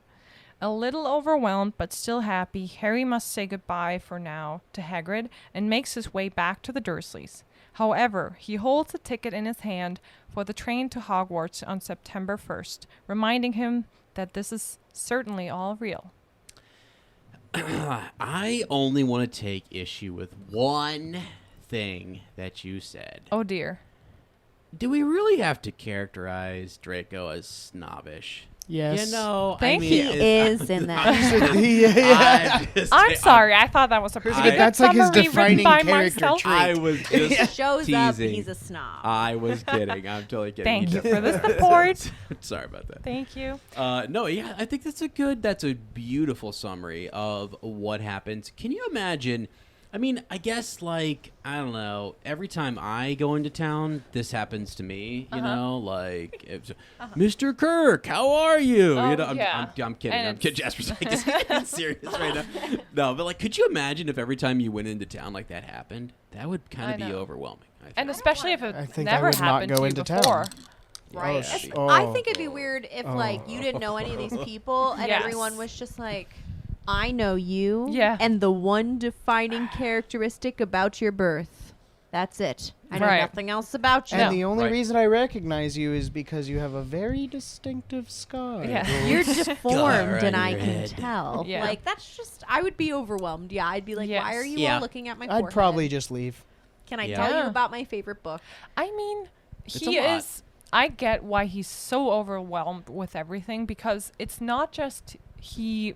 A little overwhelmed but still happy, Harry must say goodbye for now to Hagrid and makes his way back to the Dursleys. However, he holds a ticket in his hand for the train to Hogwarts on September 1st, reminding him that this is certainly all real. I only want to take issue with one thing that you said. Oh dear. Do we really have to characterize Draco as snobbish? Yes. You know, Thank He you. is in that. I'm sorry, I thought that was a pretty good That's like his summary written defining by character myself. trait. I was just Shows teasing. up, he's a snob. I was kidding. I'm totally kidding. Thank He you for the definitely- support. Sorry about that. Thank you. No, yeah, I think that's a beautiful summary of what happens. Can you imagine? I mean, I guess, like, I don't know, every time I go into town, this happens to me, you know, like, Mr. Kirk, how are you? Oh, You know, yeah. I'm kidding. And I'm kidding. Jasper's like, is he serious right now? No, but, like, could you imagine if every time you went into town, like, that happened? That would kind I of be know. overwhelming, I think. And especially if I it think I never would not happened go to you into town. before. Right. Oh, I think it'd be weird if, like, you didn't know any of these people and Yes. everyone was just like, I know you. Yeah. And the one defining characteristic about your birth. That's it. I know Right. nothing else about you. And the only Right. reason I recognize you is because you have a very distinctive scar. Yeah. You're deformed and on I your can head. tell. Yeah. Like, that's just, I would be overwhelmed. Yeah, I'd be like, Yes. why are you Yeah. all looking at my forehead? I'd probably just leave. Can I Yeah. tell you Yeah. about my favorite book? I mean, It's he a lot. is. I get why he's so overwhelmed with everything because it's not just he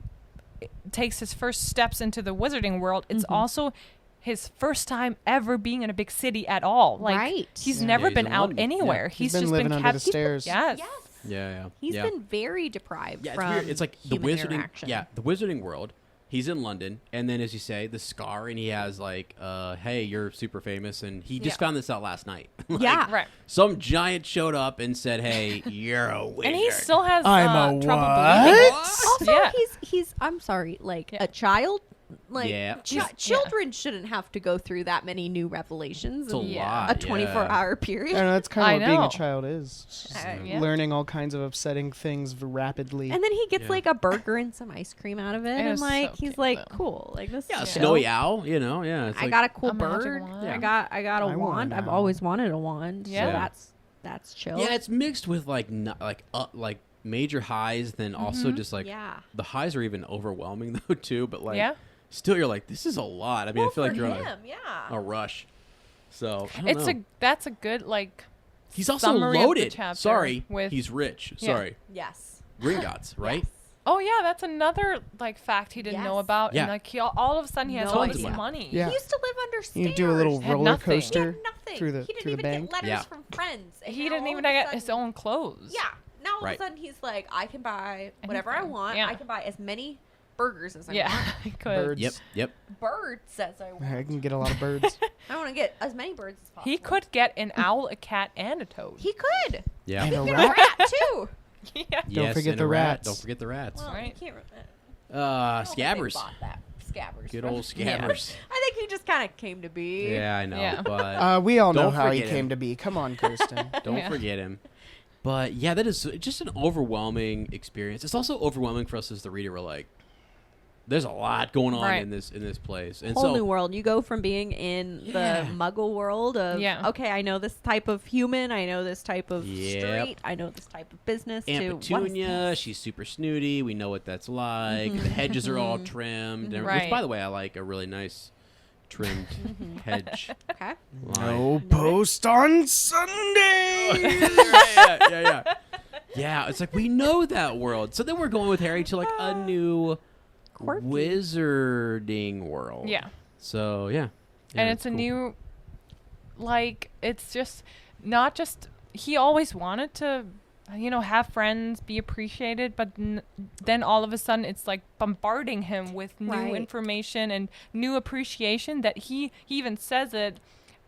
takes his first steps into the wizarding world. It's also his first time ever being in a big city at all. Like Right. he's Yeah. never Yeah, he's been in out London. anywhere. Yeah. He's been just living been under kept. the stairs. Yes. Yeah. He's yeah. been very deprived Yeah, it's from weird. It's like the human wizarding. interaction. Yeah, the wizarding world. He's in London, and then as you say, the scar, and he has like, hey, you're super famous, and he just Yeah. found this out last night. Like, Yeah. Right. some giant showed up and said, "Hey, you're a wizard." And he still has I'm a trouble what? believing it. Also, Yeah. he's I'm sorry, like Yeah. a child. Like Yeah. children shouldn't have to go through that many new revelations It's a in Yeah. lot. a 24-hour I period. know, that's kind I of what being know. a child is. Just Yeah. learning all kinds of upsetting things rapidly. And then he gets Yeah. like a burger and some ice cream out of it, It and was like so he's cute, like, though. cool, like this. Yeah, is snowy dope. owl. You know, yeah. It's I like, got a cool A magic bird. wand. I got a I want wand. an I've owl. always wanted a wand. Yeah. So that's chill. yeah, it's mixed with like like major highs, then also just like Yeah. the highs are even overwhelming though too. But like, Yeah. still, you're like, this is a lot. I mean, I feel like for you're on him, yeah. a rush. So I don't know. That's a good like. He's also summary of the loaded. chapter Sorry, with- he's rich. Yeah. Sorry, Yes. Gringotts, right? Yes. Oh yeah, that's another like fact he didn't know Yes. about. Yeah. And like all of a sudden he has No all this idea. money. Yeah. He used to live under stairs. You do a little Had roller nothing. He coaster had nothing. through the he didn't through the even bank. get letters Yeah. from friends. And He now didn't all even of a get his sudden- own clothes. Yeah. Now all Right. of a sudden he's like, I can buy whatever I Anything. want. Yeah. I can buy as many burgers as I Yeah. want. he could. Birds. Yep. Bird says I want. I can get a lot of birds. I want to get as many birds as possible. He could get an owl, a cat, and a toad. He could. Yeah. And a Get a rat. rat too. yeah. Don't forget and the a rat. rats. Don't forget the rats. Well, Right. you can't. I don't think they Scabbers. bought that. Scabbers. Good old Scabbers. I think he just kind of came to be. Yeah, I know. Yeah. But We all know don't how he forget came him. to be. Come on, Kirsten. Don't Yeah. forget him. But yeah, that is just an overwhelming experience. It's also overwhelming for us as the reader. We're like, there's a lot going on Right. in this place, and Whole so new world. You go from being in Yeah. the Muggle world of okay, I know this type of human, I know this type of Yep. street, I know this type of business. Aunt to what is Petunia, this? she's super snooty. We know what that's like. The hedges are all trimmed, and Right. which, by the way, I like a really nice trimmed hedge. Okay. line. No post on Sunday. yeah. Yeah, it's like we know that world. So then we're going with Harry to like a new Quirky. wizarding world. Yeah. So yeah. And it's a new, like, it's just not just, he always wanted to, have friends, be appreciated, but then all of a sudden it's like bombarding him with new Right. information and new appreciation that he even says it,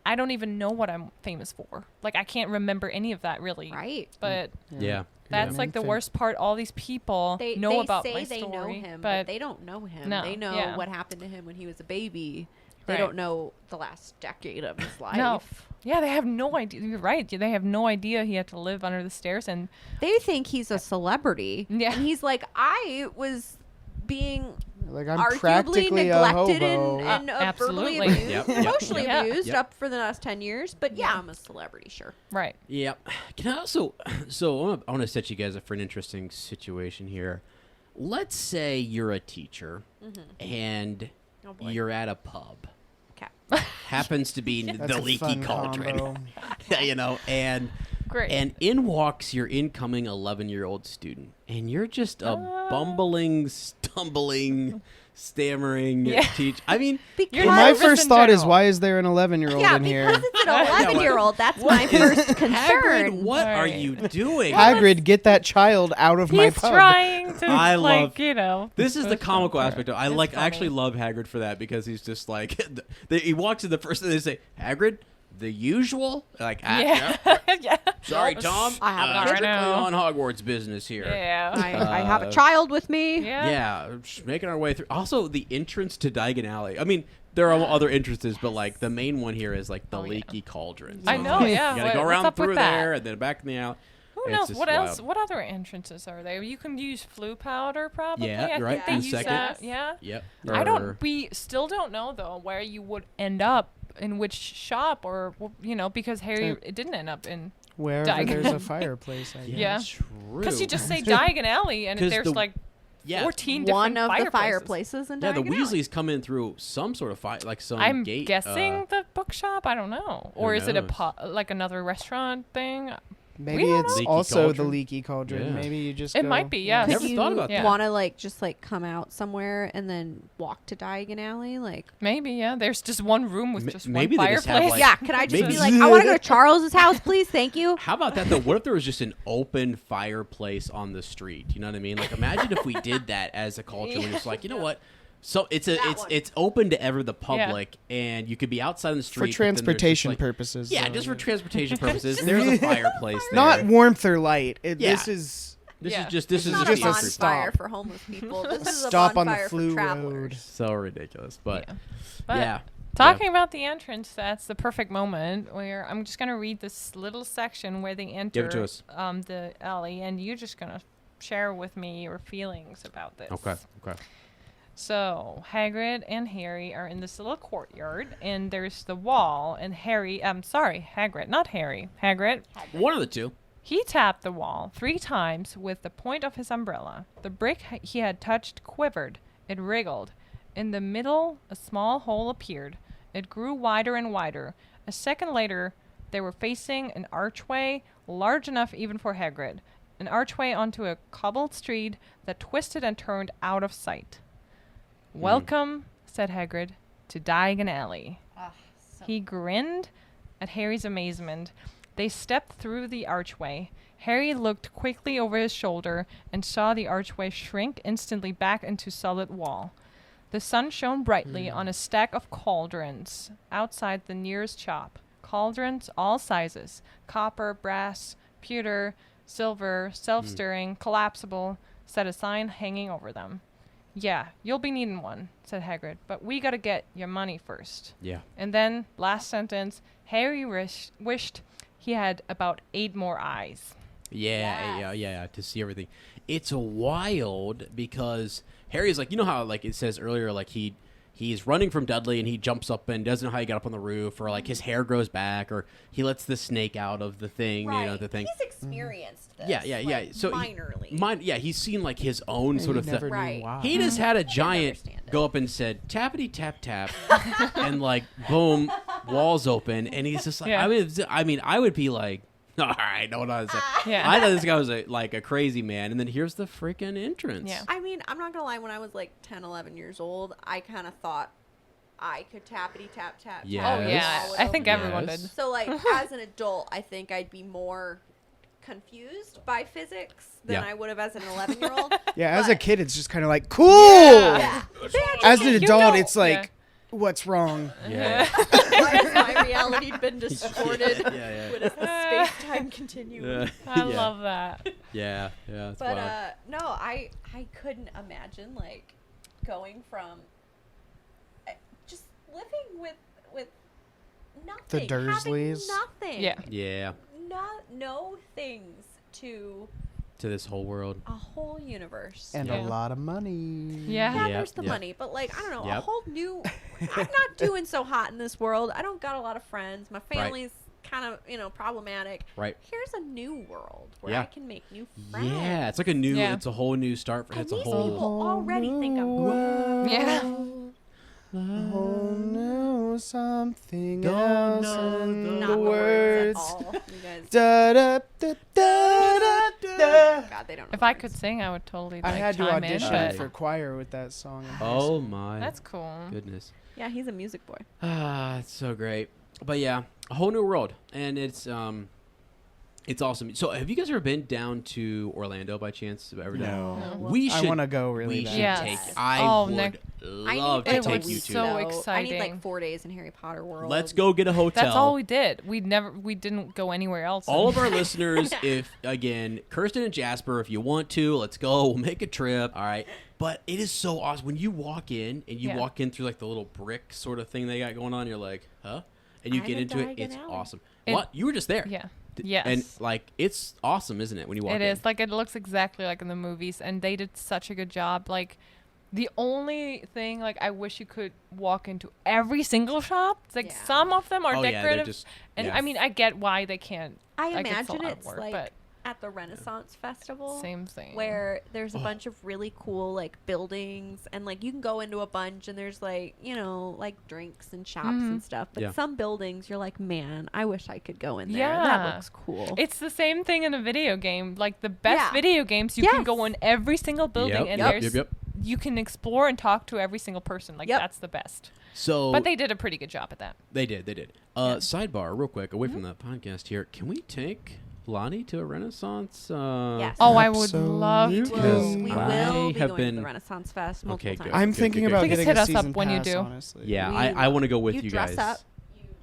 I don't even know what I'm famous for. Like, I can't remember any of that really. Right. But Yeah. that's yeah. like the Infant. worst part. All these people know about say my they story, know him, but they don't know him. No, They know yeah. what happened to him when he was a baby. They Right. don't know the last decade of his life. no. Yeah, they have no idea. You're right. They have no idea he had to live under the stairs. And They think he's a celebrity. Yeah. And he's like, I was being Like I'm arguably practically a neglected hobo. and verbally Absolutely. abused, Yep, yep, emotionally yep. abused Yep. up for the last 10 years. But yeah, I'm a celebrity, sure. right. Yep. Can I also? So I want to set you guys up for an interesting situation here. Let's say you're a teacher, and Oh boy. you're at a pub. Okay. Happens to be That's the a leaky fun cauldron, combo. and Great. and in walks your incoming 11-year-old student, and you're just a bumbling, stumbling, stammering Yeah. teacher. I mean, You're Well, my nervous first in thought is, general. why is there an 11-year-old Yeah, in here? because it's an 11-year-old. That's my What is- first concern. Hagrid, what are Right. you doing? Hagrid, get that child out of my He's pub. trying to, I like, love- This is the push comical over. aspect of it. I It's like funny. actually love Hagrid for that because he's just like he walks in the first thing they say, Hagrid, the usual? Like, Yeah. yeah. sorry, Tom. I have not right strictly now. on Hogwarts business here. Yeah. I have a child with me. Yeah. Yeah, just making our way through. Also, the entrance to Diagon Alley. I mean, there are other entrances, but like the main one here is like the Oh, yeah. leaky cauldron. I So know, it's like, yeah. You gotta What- go what's around up with through that? there and then back in the alley. Who It's knows just what else? wild. What other entrances are there? You can use flu powder, probably. Yeah, I you're right. think they In the use second. that. Yeah. Yep. I Or- don't. We still don't know though where you would end up in which shop or because Harry it didn't end up in Wherever Diagon. there's a fireplace, I guess. Yeah. True. because you just say Diagon Alley and 'Cause there's the- like Yeah. 14 One different of the fireplaces in Yeah, the Diagon Alley. Weasleys come in through some sort of like some I'm gate. guessing the bookshop. I don't know, or is it a knows? like another restaurant thing? Maybe don't it's know. also Leaky the cauldron? leaky cauldron. Yeah. Maybe you just It go- might be, yeah. Could Never you thought about Yeah. want to just come out somewhere and then walk to Diagon Alley? Like, Maybe, yeah. There's just one room with just maybe one they just have, fireplace. like- yeah, could I just maybe- be like, I want to go to Charles's house, please? Thank you. How about that though? What if there was just an open fireplace on the street? You know what I mean? Like imagine if we did that as a culture. We're just like, you know what? So it's That one. it's open to the public, and you could be outside in the street for but then there's just, transportation like- purposes. Yeah, though. just for transportation purposes. There's a fireplace there. Not warmth or light. Yeah. This is This Yeah. is just this It's is not just a a history. bonfire stop. for homeless people. This is a stop on the bonfire flu for road. travelers. So ridiculous, but Yeah. But yeah. talking about the entrance, that's the perfect moment where I'm just gonna read this little section where they enter Give it to us. The alley, and you're just gonna share with me your feelings about this. Okay. So Hagrid and Harry are in this little courtyard, and there's the wall, and Hagrid, not Harry. Hagrid. One of the two. He tapped the wall 3 times with the point of his umbrella. The brick he had touched quivered. It wriggled. In the middle, a small hole appeared. It grew wider and wider. A second later, they were facing an archway large enough even for Hagrid. An archway onto a cobbled street that twisted and turned out of sight. Welcome, said Hagrid, to Diagon Alley. He grinned at Harry's amazement. They stepped through the archway. Harry looked quickly over his shoulder and saw the archway shrink instantly back into solid wall. The sun shone brightly on a stack of cauldrons outside the nearest shop. Cauldrons all sizes: copper, brass, pewter, silver, self-stirring, collapsible, set a sign hanging over them. Yeah, you'll be needing one, said Hagrid, but we gotta get your money first. Yeah. And then, last sentence, Harry wished he had about 8 more eyes. Yeah, to see everything. It's wild because Harry's like, you know how like it says earlier, like he's running from Dudley and he jumps up and doesn't know how he got up on the roof, or like his hair grows back, or he lets the snake out of the thing, Right. you know, the thing. He's experienced this. Yeah. Like, So minorly. he's seen like his own sort of never thing. knew Right. why. He just had a giant understand it. go up and said tappity tap tap, and like boom, walls open, and he's just like, Yeah. I would be like, all right, hold on a second. Yeah. I thought this guy was like a crazy man, and then here's the freaking entrance. Yeah. I mean, I'm not going to lie. When I was like 10, 11 years old, I kind of thought I could tappity tap tap. Yes. Oh, yeah. Yes. I think everyone Yes. did. So, like, as an adult, I think I'd be more confused by physics than Yeah. I would have as an 11-year-old. Yeah, as a But- kid, it's just kind of like cool. Yeah. As an You adult, don't- it's like, yeah. what's wrong? Yeah. Why has my reality been distorted? Yeah. What is the space-time continuum? I Yeah. love that. Yeah. It's But wild. no, I couldn't imagine like going from just living with nothing, Dursleys? having nothing, Yeah. Yeah. no things to To this whole world. a whole universe. And Yeah. a lot of money. Yeah. Yeah, Yep, there's the yep. money, but like I don't know, a Yep. whole new. I'm not doing so hot in this world. I don't got a lot of friends. My family's kind of problematic. Right. Here's a new world where Yeah. I can make new friends. Yeah, it's like a new. Yeah. It's a whole new start for. And It's a these whole. people already think I'm cool. Yeah. Oh no, something Don't else know in the the Not words. the words at all. You guys, Da, da, da, da, da, da. God, they don't know If the I words. could sing, I would totally I like, had to chime in, audition but for choir with that song. in high Oh school. my. that's cool. goodness. Yeah, he's a music boy. It's so great. But yeah, a whole new world, and it's awesome. So, have you guys ever been down to Orlando by chance? Ever done? No. We should. I want to go really We bad. should Yes. take. I Oh, would Nick. love I to need take like you a to. so week, though. I need exciting. like 4 days in Harry Potter World. Let's go get a hotel. That's all we did. We didn't go anywhere else. All of our listeners, if again, Kirsten and Jasper, if you want to, let's go. We'll make a trip. All right. But it is so awesome when you walk in and you Yeah. walk in through like the little brick sort of thing they got going on. You're like, huh? And you I'm get a into it. Diagon It's Alley. awesome. And- What? You were just there. Yeah. D- Yes. And like, it's awesome, isn't it? When you walk It in. is. Like, it looks exactly like in the movies, and they did such a good job. Like, the only thing, like, I wish you could walk into every single shop. It's like, Yeah. some of them are Oh, yeah, they're decorative. just- and yeah. I mean, I get why they can't. I like, it's a imagine lot of it's work, like but at the Renaissance Festival. same thing. Where there's a bunch of really cool like buildings, and like you can go into a bunch and there's like like drinks and shops and stuff, but Yeah. some buildings you're like, man, I wish I could go in there. Yeah. That looks cool. It's the same thing in a video game. Like, the best Yeah. video games, you can go Yes. in every single building, Yep, and yep, there's yep. you can explore and talk to every single person. Like, Yep. that's the best. So But they did a pretty good job at that. They did. Sidebar, real quick, away from the podcast here. Can we take Lottie to a Renaissance? Yes. Oh, I would love Absolutely. to. Because we I will be have going been- to the Renaissance Fest multiple Okay, times. good. I'm thinking good. about Please getting hit a us up season when you pass, do. honestly. Yeah, We I want to go with you you dress guys. up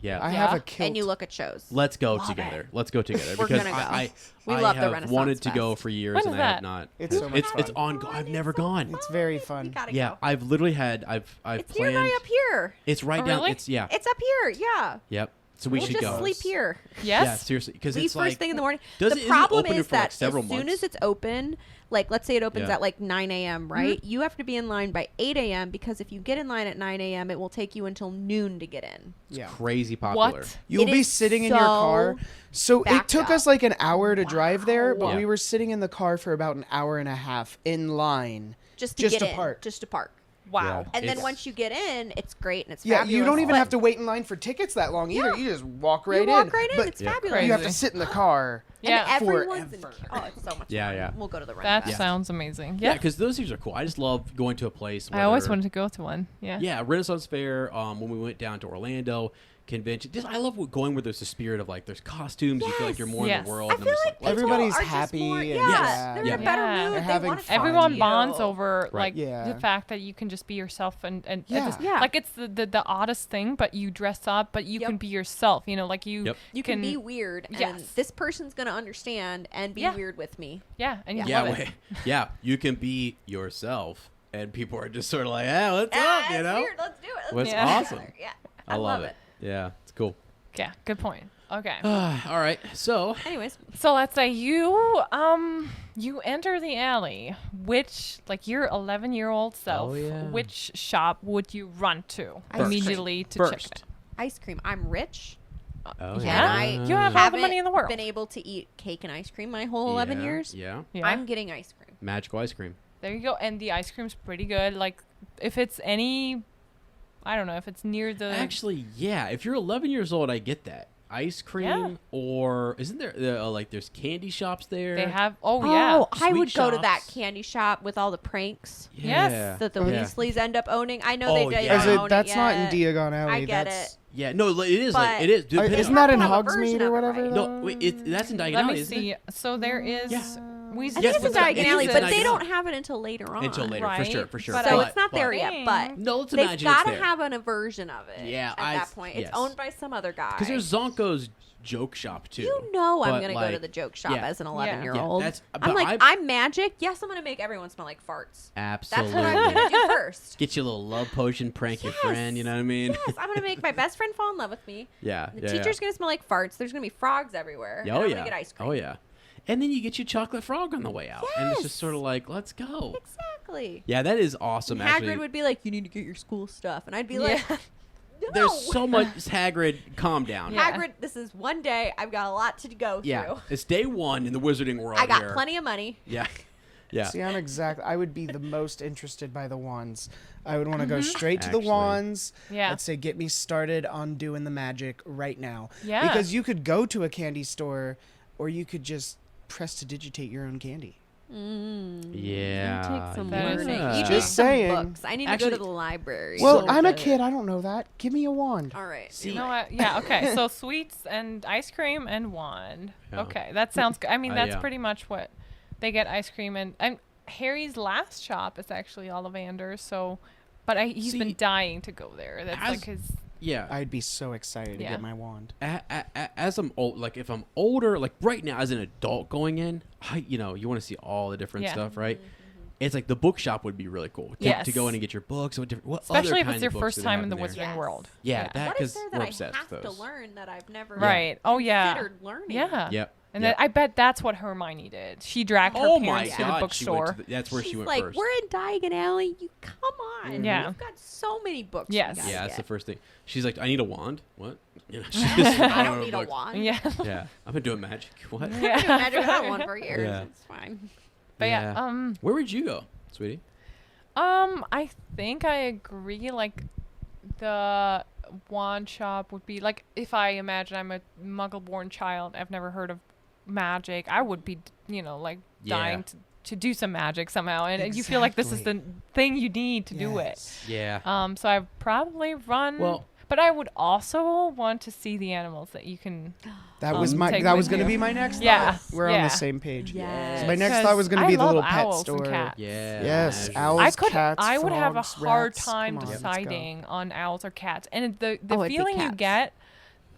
Yeah. I Yeah. have a kilt. and you look at shows. Let's go Love together. it. Let's go together We're because gonna go. I We I love the have Renaissance wanted to go Fest. for years When and is I have that? not. It's so much it's fun. on. I've never gone. It's very We fun. gotta Yeah, go. I've literally had. I've It's planned. nearby up here. It's right Oh, down. really? It's yeah. It's up here. Yeah. Yep. So we we'll should just go. sleep here. Yeah, Yes. seriously, because Leave it's first like thing in the morning. does The it- isn't it problem open is for, like, that several as soon months? as it's open, like let's say it opens Yeah. at like 9 a.m., right? You have to be in line by 8 a.m. because if you get in line at 9 a.m., it will take you until noon to get in. Yeah. crazy popular. What? You'll It be is sitting in your so car. So it backed took up. us like an hour to drive there, but Wow. we were sitting in the car for about an hour and a half in line. Just to Just get to in. park. Just to park. Wow. Yeah. And then It's- once you get in, it's great and it's Yeah, fabulous. you don't even but have to wait in line for tickets that long either. Yeah. You just walk right you in. walk right in. But It's Yeah. fabulous. you have to Crazy. sit in the car. Yeah. And everyone's in Forever. Oh, it's so much Yeah, fun. yeah. We'll go to the That Renaissance. sounds amazing. Yeah, Yeah. because those things are cool. I just love going to a place. I always whether- wanted to go to one. Yeah. Yeah, Renaissance Fair. When we went down to Orlando convention, just I love going where there's the spirit of like there's costumes. You feel like you're more in Yes. the world. I and feel I'm just like let's people go. Everybody's are just happy more, and- yeah, Yeah. they're in Yeah. a better Yeah. mood. They're They having wanna fun. Everyone you. bonds over Right. like Yeah. the fact that you can just be yourself and Yeah. it's, Yeah. like it's the oddest thing, but you dress up, but you Yep. can be yourself. You know, like you Yep. You can be weird, and Yes. this person's gonna understand and be Yeah. weird with me. yeah, and you Yeah, love it. wait. Yeah, you can be yourself, and people are just sort of like, "Ah, what's up?" You it's know, weird. Let's do it. Let's What's do it awesome. together. Yeah, I love it. Yeah, it's cool. Yeah, good point. Okay. All right, so Anyways, So let's say you enter the alley. Which, like, your 11-year-old self, which shop would you run to immediately to check First. it? ice cream. I'm rich. Oh Yeah? I You have all the money in the world. Been able to eat cake and ice cream my whole 11 years. Yeah, Yeah. I'm getting ice cream. magical ice cream. There you go. And the ice cream's pretty good. Like, if it's any, I don't know, if it's near the. Actually, yeah. If you're 11 years old, I get that. Ice cream, or isn't there like there's candy shops there? They have. Oh, yeah. Oh, I Sweet would go to that shops. candy shop with all the pranks Yes. that the Weasleys end up owning. I know Oh, they did. yeah. Is Don't it, own that's it not in yet. Diagon Alley. I get that's, it. Yeah, no, it is But- like it is. Depending Isn't on- that in have a version Hogsmeade or of it, whatever? right? though? No, wait, that's in Diagon Let Alley, me isn't see. it? So there is. Yeah. We I think Yes, it's in but Diagon it is Alley, in but Diagon they Alley. don't have it until later on. Until later, Right. for sure. But So I- it's not there yet, but No, let's they've imagine it's got to there. have a version of it. Yeah, at that point, yes. it's owned by some other guy. Because there's Zonko's joke shop too. You know I'm But, gonna go like, to the joke shop yeah. as an Yeah. 11-year-old. Yeah, that's- I'm but like, I- I'm magic. Yes, I'm gonna make everyone smell like farts. Absolutely. That's what I'm gonna do first. Get you a little love potion, prank your friend. You know what I mean? Yes, I'm gonna make my best friend fall in love with me. Yeah. The yeah, teacher's gonna smell like farts. There's gonna be frogs everywhere. yeah. and Oh I'm yeah. gonna get ice cream. Oh yeah. And then you get your chocolate frog on the way out, and it's just Yes. sort of like, let's go. Exactly. Yeah, that is awesome. And Actually, Hagrid would be like, "You need to get your school stuff," and I'd be Yeah. like, "No." there's so much. Hagrid, calm down. Yeah. Hagrid, this is one day. I've got a lot to go Yeah, through. it's day one in the Wizarding world. I got here. plenty of money. Yeah, yeah. See, I would be the most interested by the wands. I would want to go straight to Actually. the wands. Yeah. I'd say get me started on doing the magic right now. Yeah. Because you could go to a candy store, or you could just press to digitate your own candy. Yeah. Take some That is learning. interesting. You Just need some saying. books. I need to Actually- go to the library. Well, So- I'm a kid. I don't know that. Give me a wand. All right. See, You know what? Yeah, okay. So sweets and ice cream and wand. Yeah. Okay, that sounds good. I mean, that's yeah. pretty much what they get ice cream and Harry's last shop is actually Ollivander's, so but he's See, been dying to go there. That's as- like his yeah. I'd be so excited Yeah. to get my wand. As I'm old, like if I'm older, like right now as an adult going in, you want to see all the different Yeah. stuff, right? It's like the bookshop would be really cool Yes. to go in and get your books. What especially other if kinds it's your of books first do they time have in the there? Wizarding Yes. World. Yeah, that What is because there we're that I obsessed have with to those. learn that I've never Right. Oh yeah. considered learning? Yeah. Yep. And yep. then I bet that's what Hermione did. She dragged her Oh my parents to the god, she bookstore. went that's where She's she went like, first. we're in Diagon Alley. You come on. Yeah. We've got so many books. we Yes. gotta Yeah, that's the get. first thing. She's like, I need a wand. What? You know, she's I don't need a books. wand. Yeah. Yeah, I've been doing magic. What? Yeah. Imagine I had one for years. Yeah. It's fine. But yeah. Where would you go, sweetie? I think I agree. Like, the wand shop would be like if I imagine I'm a Muggle-born child, I've never heard of magic. I would be, like dying to do some magic somehow, and you feel like this is the thing you need to do it. Yeah. So I probably run. Well- but I would also want to see the animals that you can. That was take that with was going to you. be my next Yeah. thought. We're on Yeah. the same page. Yes. So my next Because thought was going to I be the love little pet owls store. and cats. Yeah. Yes, Azure. owls, cats, I would have a frogs, hard rats. time Come on, let's go. deciding on owls or cats, and the Oh, it'd be feeling you cats. get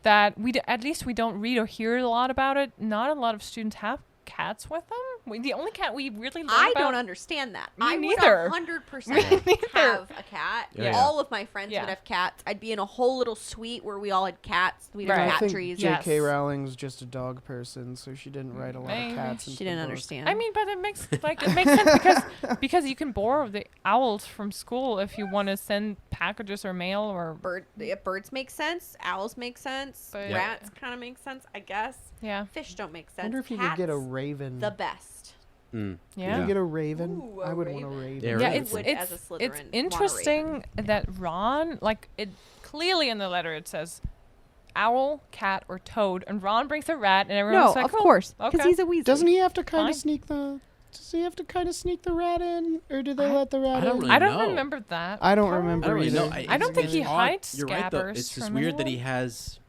that at least we don't read or hear a lot about it. Not a lot of students have cats with them. The only cat we really learn I about. don't understand that. Me I neither. would 100% neither. have a cat. Yeah. All of my friends Yeah. would have cats. I'd be in a whole little suite where we all had cats. We'd Right. have I cat think trees. Yes. J.K. Rowling's just a dog person, so she didn't write a lot Maybe. of cats. She didn't understand. I mean, but it makes sense because you can borrow the owls from school if you want to send packages or mail or birds make sense. Owls make sense. But- Rats kind of make sense, I guess. yeah. Fish don't make sense. I wonder if you could get a Cats, raven. the best. Mm. Yeah. Can you get a raven? Ooh, a I would want a raven. raven. Yeah, Yeah, Right. it's Would, as a Slytherin, it's want a interesting that Ron, like, it clearly in the letter it says owl, cat, or toad, and Ron brings a rat, and everyone's No, like, of "Cool, course, because okay." he's a Weasley. Doesn't he have to kind Fine. of sneak the? Does he have to kind of sneak the rat in, or do they let the rat I don't in? really I don't know. remember that. I don't part. remember I don't really know. either. I don't think he it's hides You're right, though. scabbers It's just from weird that he anyone. has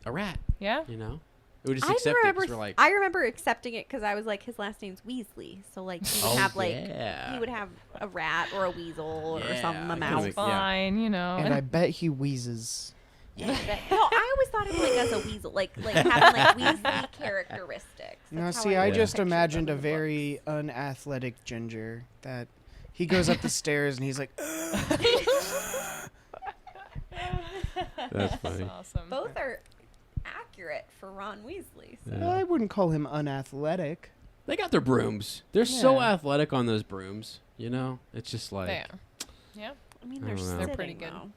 a rat. Yeah. You know, it would just I accept remember, it 'cause we're like, I remember accepting it because I was like, his last name's Weasley, so like he would have like yeah. he would have a rat or a weasel or Yeah, something, a I kinda mouse. make- Fine, you know. And I bet he wheezes. No, I always thought of him like as a weasel, like having like Weasley characteristics. No, That's how see, I I would just picture imagined them a in very unathletic ginger that He goes up the stairs and he's like, That's funny. awesome. Both are accurate for Ron Weasley. So. Yeah. I wouldn't call him unathletic. They got their brooms. They're so Yeah. athletic on those brooms. You know, it's just like There. Yeah. I mean, I they're don't know. They're sitting, pretty good. though.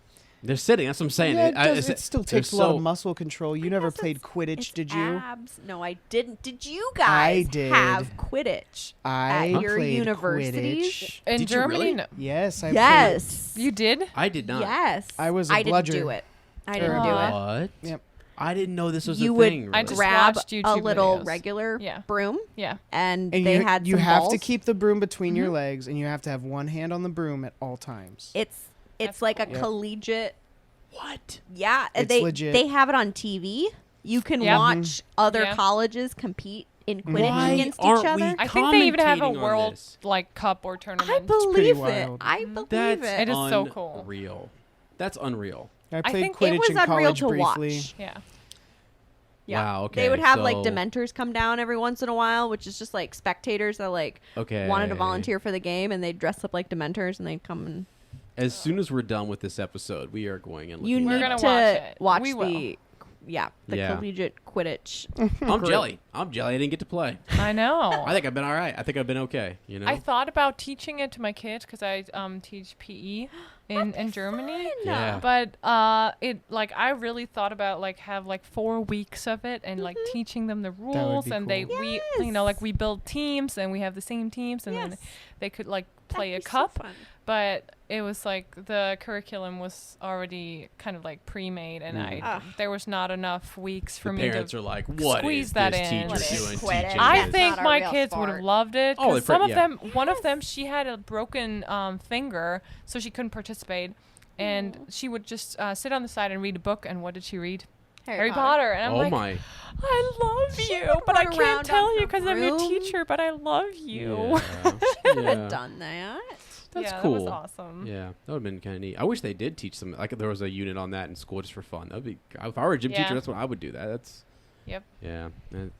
they're sitting. That's what I'm saying. Yeah, It- it still they're takes a lot so- of muscle control. You never Because played it's Quidditch, did you? Abs. No, I didn't. Did you guys did. have Quidditch I at your played universities? Quidditch. In Did you Germany, really? no. Yes, I Yes. You did? I did not. Yes. I was a I didn't do bludger. it. I didn't do Aw. it. What? Yep. I didn't know this was You a would thing. I really. just grab watched a YouTube little videos. regular Yeah. broom, Yeah. and And they you, had you some have balls. to keep the broom between your legs, and you have to have one hand on the broom at all times. It's That's like a cool. Yep. collegiate. What? Yeah, It's they legit. they have it on TV. You can Yeah. watch other Yeah. colleges compete in Quidditch Why against each aren't other. we I think they even have a commentating on world this? like cup or tournament. I pretty believe it. wild. I believe That's it. It is so cool. unreal. That's unreal. I I played think it Quidditch It was in unreal college to briefly. watch. Yeah. Yeah. Wow. Okay. They would have like so- Dementors come down every once in a while, which is just like spectators that like Okay. wanted to volunteer for the game, and they'd dress up like Dementors and they'd come and As soon as we're done with this episode, we are going and you looking We're need that gonna up. to watch it. watch We will. the Yeah. collegiate Quidditch. I'm group. jelly. I'm jelly. I didn't get to play. I know. I think I've been all right. I think I've been okay. You know. I thought about teaching it to my kids because I teach PE in Germany. Yeah. But it like I really thought about like have like 4 weeks of it and like teaching them the rules be and they cool. we you know like we build teams and we have the same teams and then Yes. they could like play That'd a be so cup. fun. But it was like the curriculum was already kind of like pre-made and Ugh. there was not enough weeks for the me parents to are like, "What squeeze is that this in. teacher What is doing Quidditch? teaching I That's this?" think not a my real kids would have sport. loved it. Oh, 'Cause they some pro- of yeah. them, one of them, she had a broken finger, so she couldn't participate, and she would just sit on the side and read a book. And what did she read? Harry Potter. And I'm Oh like, my! I love She you, would but I run can't around tell on you her because I'm your broom. teacher. But I love you. Yeah. Could Yeah. have done that. That's yeah, cool. That was awesome. Yeah, that would have been kind of neat. I wish they did teach some. Like, there was a unit on that in school just for fun. That'd be. If I were a gym Yeah. teacher, that's what I would do. That's. Yep. Yeah,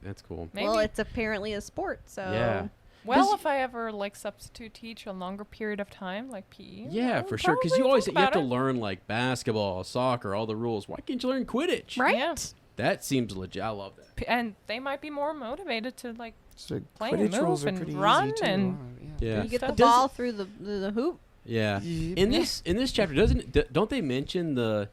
that's cool. Maybe. Well, it's apparently a sport, so Yeah. well, Does- if I ever like substitute teach a longer period of time, like PE. Yeah, I would for sure. Because probably you always think you have to about it. learn like basketball, soccer, all the rules. Why can't you learn Quidditch? right. Yeah. That seems legit. I love that. And they might be more motivated to like So Play and Quidditch rules move are and pretty run easy too. and- Yeah. You get the Does- ball through the hoop. Yeah. Yep. In this chapter, don't they mention the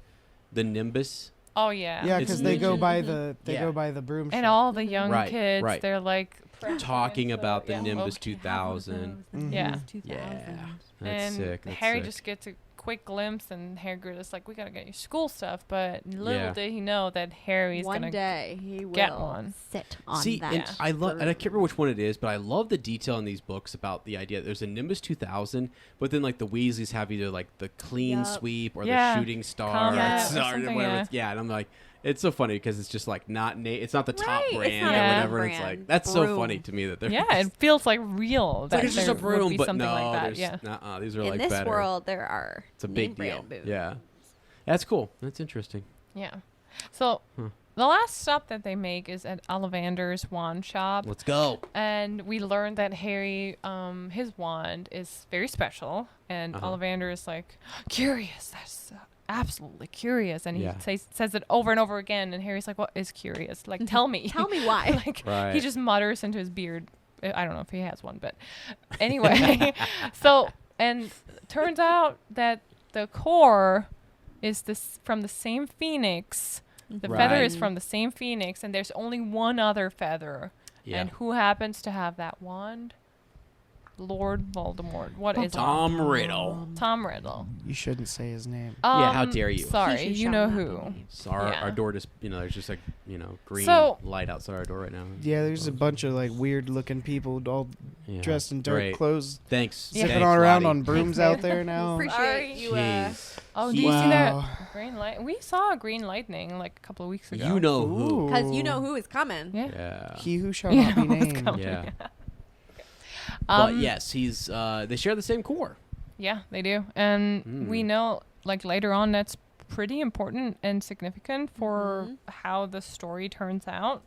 Nimbus? oh yeah. Yeah, It's because they go mentioned. by the Yeah. go by the broom. And shop. all the young Right, kids, right. they're like Talking about the yeah. Nimbus Okay. 2000. Yeah. Yeah. That's and sick. That's Harry sick. just gets a quick glimpse, and Hagrid is like, "We gotta get your school stuff." But little Yeah. did he know that Harry's One gonna day he will get one. sit on See, that. and I love, and I can't remember which one it is, but I love the detail in these books about the idea that there's a Nimbus 2000, but then like the Weasleys have either like the clean Yup. sweep or Yeah. the shooting star, Comet or or something, whatever. yeah. Yeah, and I'm like, it's so funny because it's just like it's not the top Right, it's brand not or a whatever. And it's brand like that's so broom. funny to me that they're Yeah, it feels like real. it's like that it's just a there would broom, be but something no, like that. there's Yeah. these are in like this better. world, there are It's a big name deal. brand boots. Yeah, that's cool. That's interesting. Yeah. So Huh. the last stop that they make is at Ollivander's wand shop. Let's go. And we learned that Harry, his wand is very special. And Uh-huh. Ollivander is like, curious. That's absolutely curious. And he Yeah. says it over and over again. And Harry's like, what is curious? Like, tell me. Tell me why. like, Right. he just mutters into his beard. I don't know if he has one, but anyway. So, and turns out that the core is from the same phoenix. The feather Right. is from the same phoenix, and there's only one other feather. Yeah. And who happens to have that wand? Lord Voldemort. What is Tom Riddle. it? Tom Riddle. You shouldn't say his name. Yeah, how dare you. Sorry, He you shall know not be who. named. So our Yeah. door just there's just like green So- light outside our door right now. Yeah, there's a bunch of like weird looking people all Yeah. dressed in dark Great. clothes, Thanks. Yeah. zipping Thanks, all around Lottie. on brooms Thanks, out there now. Sorry. Appreciate you. Jeez. Oh, do you see Wow. that green light? We saw a green lightning like a couple of weeks ago. You know who? Because you know who is coming. Yeah. Yeah. He who shall You not be know who's named. coming. Yeah. But Um, yes, he's they share the same core. Yeah, they do. And we Mm. know, like, later on, that's pretty important and significant for Mhm. how the story turns out.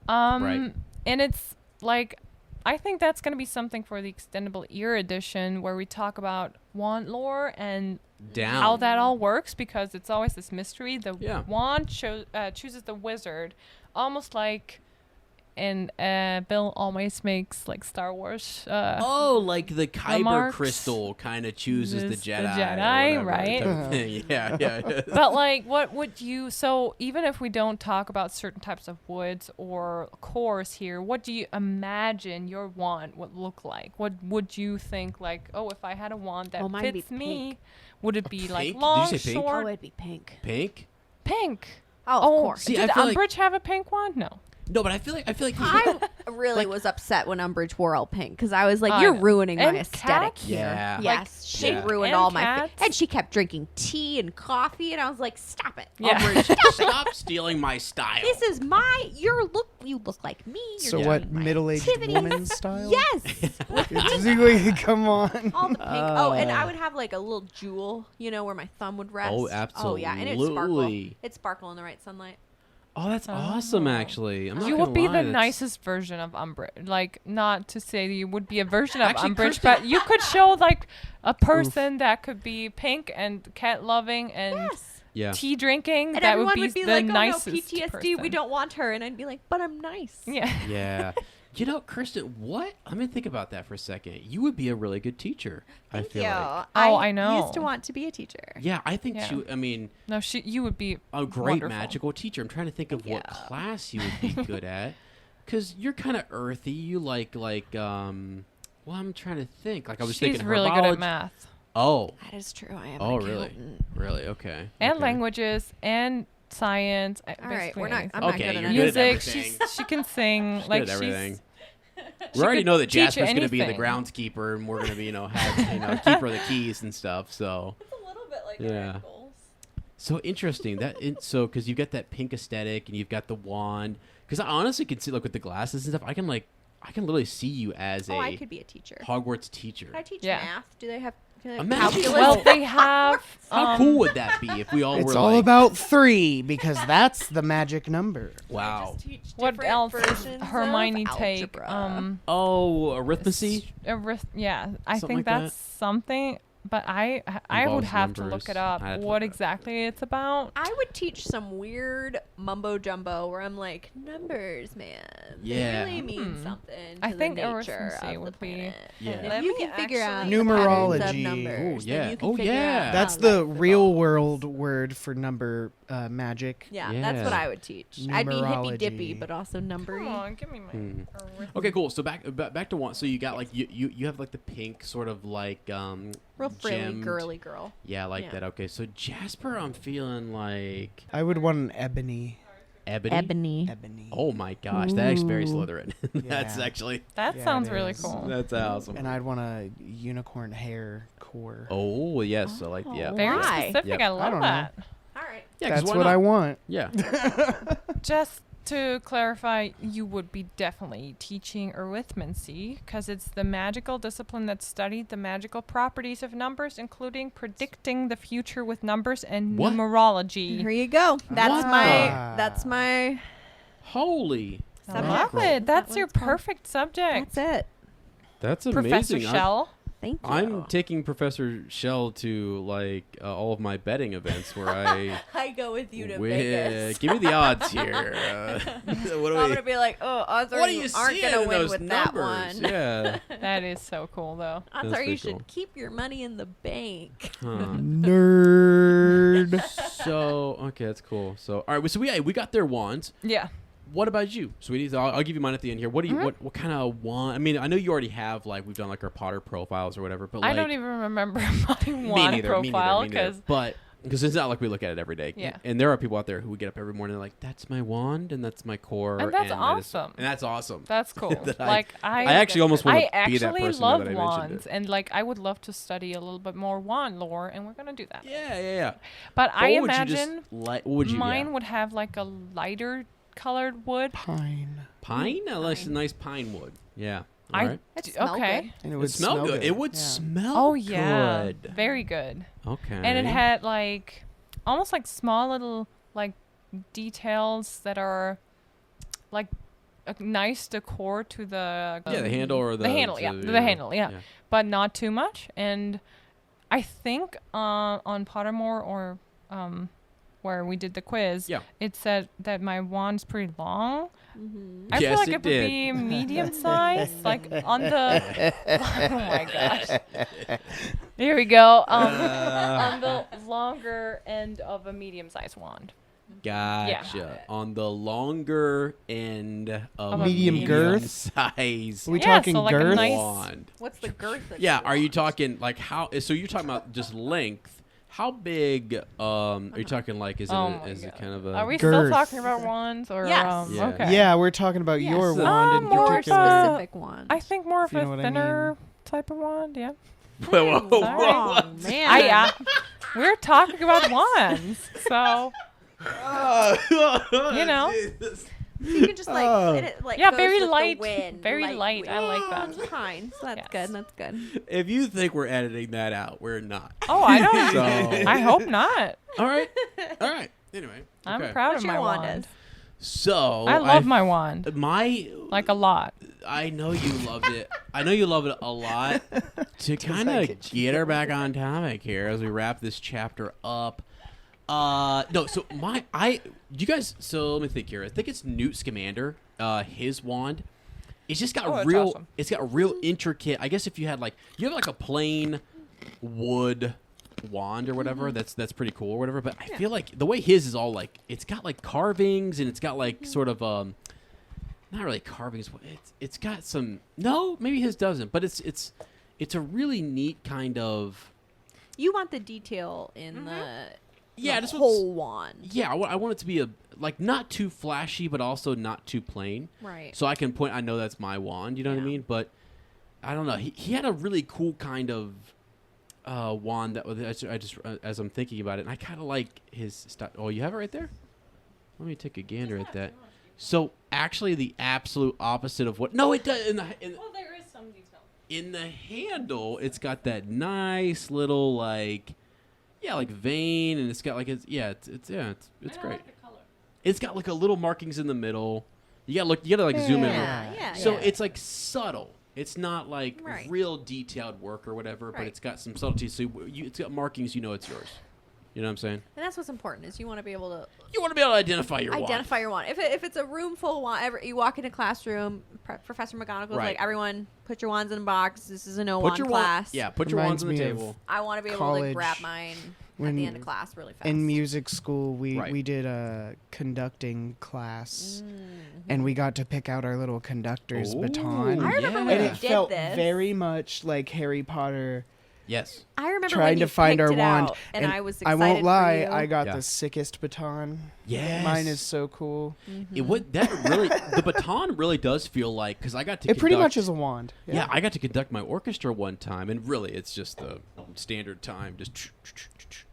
Right. And it's, like, I think that's going to be something for the extendable ear edition where we talk about wand lore and how that all works, because it's always this mystery. The wand chooses the wizard, almost like and Bill always makes like Star Wars. Like the Kyber remarks. crystal kind of chooses the Jedi. The Jedi, right? Type of thing. Yeah. But like, what would you? So even if we don't talk about certain types of woods or cores here, what do you imagine your wand would look like? What would you think? Like, if I had a wand that fits me, would it be like long, Did you say pink? short? Oh, it'd be pink. Pink? Pink. Oh, of course. See, Did I feel Umbridge have a pink wand? No. No, but I feel like I really was upset when Umbridge wore all pink because I was like, "You're ruining my aesthetic cats? here." Yeah. Yes, she ruined And all my. cats? And she kept drinking tea and coffee, and I was like, "Stop it, Yeah. Umbridge! Stop stealing my style. This is you look like me." You're So doing what, my middle-aged activities." woman style? Yes, Come on. all the pink. Oh, and I would have like a little jewel, where my thumb would rest. Oh, Oh yeah, and it'd sparkle. absolutely. It'd sparkle in the right sunlight. Oh, that's awesome, actually. I'm not You gonna would be lie, the that's- nicest version of Umbridge. Like, not to say that you would be a version of Actually, Umbridge, Kirsten- but you could show like a person that could be pink and cat loving and Yes. Yeah. tea drinking. And that everyone would be the like, "Oh no, nicest PTSD. person. We don't want her." And I'd be like, "But I'm nice." Yeah. Yeah. Kirsten, what? Let me think about that for a second. You would be a really good teacher, I feel like. I know. used to want to be a teacher. Yeah, I think Yeah. No, you would be a great wonderful. magical teacher. I'm trying to think of what class you would be good at. Because you're kind of earthy. You like, I'm trying to think. Like, I was She's thinking really good at herbology. math. Oh. That is true. I am. Oh, an really? accountant. Really? Okay. And okay. languages and science. All right, basically we're not. anything. I'm not Okay, good you're at good at Music. everything. She can sing. She's like good at everything. she's. We already could know that teach you Jasper's going to be the anything. groundskeeper, and we're going to be, keeper of the keys and stuff. So, It's a little bit like Yeah. goals. so interesting. Because you've got that pink aesthetic, and you've got the wand. Because I honestly could see, like, with the glasses and stuff, I can literally see you as Oh, I a could be a teacher. Hogwarts teacher. Could I teach Yeah. math? Do they have Imagine- calculus? Well, they have. How cool would that be if we all It's were all like, about 3 because that's the magic number. wow. What else does Hermione take? Oh, arithmetic? Yeah, I Something think like that's something. But I would Involves have to numbers. look it up. I'd have to What look it up. exactly it's about? I would teach some weird mumbo jumbo where I'm like, numbers, man. Yeah. They really mean something to I think the nature arithmetic of would the be- planet. Yeah. And Let if you me can figure out actually- the patterns of Numerology. numbers, Ooh, then yeah. you can Oh, figure yeah. out That's how the life real evolves. world word for number magic. Yeah, Yeah. that's what I would teach. I'd be hippy dippy, Numerology. but also numbery. Come on, give me my. arithmetic. Okay, cool. So back to one. So you got like you have like the pink sort of like Real frilly, gemmed- girly girl. Yeah, like Yeah. that. Okay, so Jasper, I'm feeling like I would want an ebony. ebony. Ebony. Oh my gosh, that's very Slytherin. That's Yeah. actually That Yeah, sounds it really is. cool. that's awesome. And I'd want a unicorn hair core. Oh yes, I like yeah. Very Why? specific. Yep. I I love don't know. that. All right. Yeah, 'cause That's why what not? I want. Yeah. Just to clarify, you would be definitely teaching arithmancy because it's the magical discipline that studied the magical properties of numbers, including predicting the future with numbers and What? numerology. Here you go. That's What? my Holy. I subject. love it. That's your what it's called. perfect subject. That's it. That's Professor amazing. Shell. Thank you. I'm taking Professor Shell to like all of my betting events where I I go with you to wi- Vegas. give me the odds here. What do I'm we? gonna be like, oh, odds What are do you aren't see gonna in win those with that numbers? one. Yeah. That is so cool, though. Odds That's are you pretty cool. should keep your money in the bank. Huh. Nerd. So okay, that's cool. So all right, so we got their wands. Yeah. What about you, sweetie? So I'll give you mine at the end here. What do you what kind of wand? I mean, I know you already have like we've done like our Potter profiles or whatever, but I like, don't even remember my me wand neither, profile me neither. because But because it's not like we look at it every day. Yeah. And there are people out there who would get up every morning and they're like, that's my wand and that's my core. And that's I just- awesome. and that's awesome. that's cool. That like I actually almost want I to be that actually person now love that I mentioned wands, it. and like I would love to study a little bit more wand lore, and we're gonna do that. Yeah. But I what would you just imagine what would you? mine Yeah. would have like a lighter colored wood. Pine. Pine? I like some nice pine wood. Yeah. I- All right. It smell Okay. good. And it It would would smell good. It would Yeah. smell Oh yeah, good. very good. Okay. And it had like almost like small little like details that are like a nice decor to the the handle or the handle, the handle, but not too much. And I think on Pottermore or where we did the quiz, it said that my wand's pretty long. I feel like it would be medium size, like on the. Oh my gosh! Here we go. On the longer end of a medium-sized wand. Gotcha. On the longer end of medium girth size. Are we talking so like girth? a nice, wand. What's the girth? Are you talking like how? So you're talking about just length. How big are you talking like? Is it kind of a? Are we girth. still talking about wands or? Yes. Okay. Yeah, we're talking about your Yes. wand in More particular. specific one. I think more of If you know a what I thinner type of wand. Yeah. Whoa, Oh, man. We're talking about wands, so you know. You can just like Yeah, goes very with the light, wind, very light. I like that. It's fine. So that's good. That's good. If you think we're editing that out, we're not. Oh, I don't. So- I hope not. All right. Anyway, I'm okay. proud What's of your my wand wand. So I love my wand, my. like a lot. I know you loved it. I know you love it a lot. To kind of get her back on topic here as we wrap this chapter up. No, so you guys. So let me think here. I think it's Newt Scamander. His wand. It's just got that's real. awesome. It's got real intricate. I guess if you had you have a plain wood wand or whatever, that's pretty cool or whatever. But I feel like the way his is all it's got carvings and it's got sort of not really carvings. It's got some. No, maybe his doesn't. But it's a really neat kind of. You want the detail in the just whole wand. Yeah, I want it to be not too flashy, but also not too plain. Right. So I can point. I know that's my wand. You know what I mean? But I don't know. He had a really cool kind of wand that I just as I'm thinking about it, and I kind of like his style. Oh, you have it right there. Let me take a gander at that. So actually, the absolute opposite of what? No, it does. Well, there is some detail. In the handle, it's got that nice little vein, and it's got it's great. Like the color. It's got a little markings in the middle. You gotta zoom in. Yeah. So it's subtle. It's not Right. real detailed work or whatever, but it's got some subtlety. So it's got markings. You know it's yours. You know what I'm saying? And that's what's important is you want to be able to identify your wand. identify your wand. If it's a room full of wand, you walk in a classroom, Professor McGonagall's Right. like, everyone put your wands in a box. This is a no Put wand your class. put your wands Reminds on the me of table. I want to be able to college grab mine at the end of class really fast. In music school, Right. we did a conducting class, and we got to pick out our little conductor's Ooh, baton. I remember yeah. when And we it did felt this. very much like Harry Potter Yes. I remember trying when you to find our picked it wand. out, and I was I excited won't lie, for you. I got Yeah. the sickest baton. Yes. Mine is so cool. It would that really the baton really does feel like because I got to It pretty conduct- much is a wand. Yeah, I got to conduct my orchestra one time, and really, it's just the standard time, just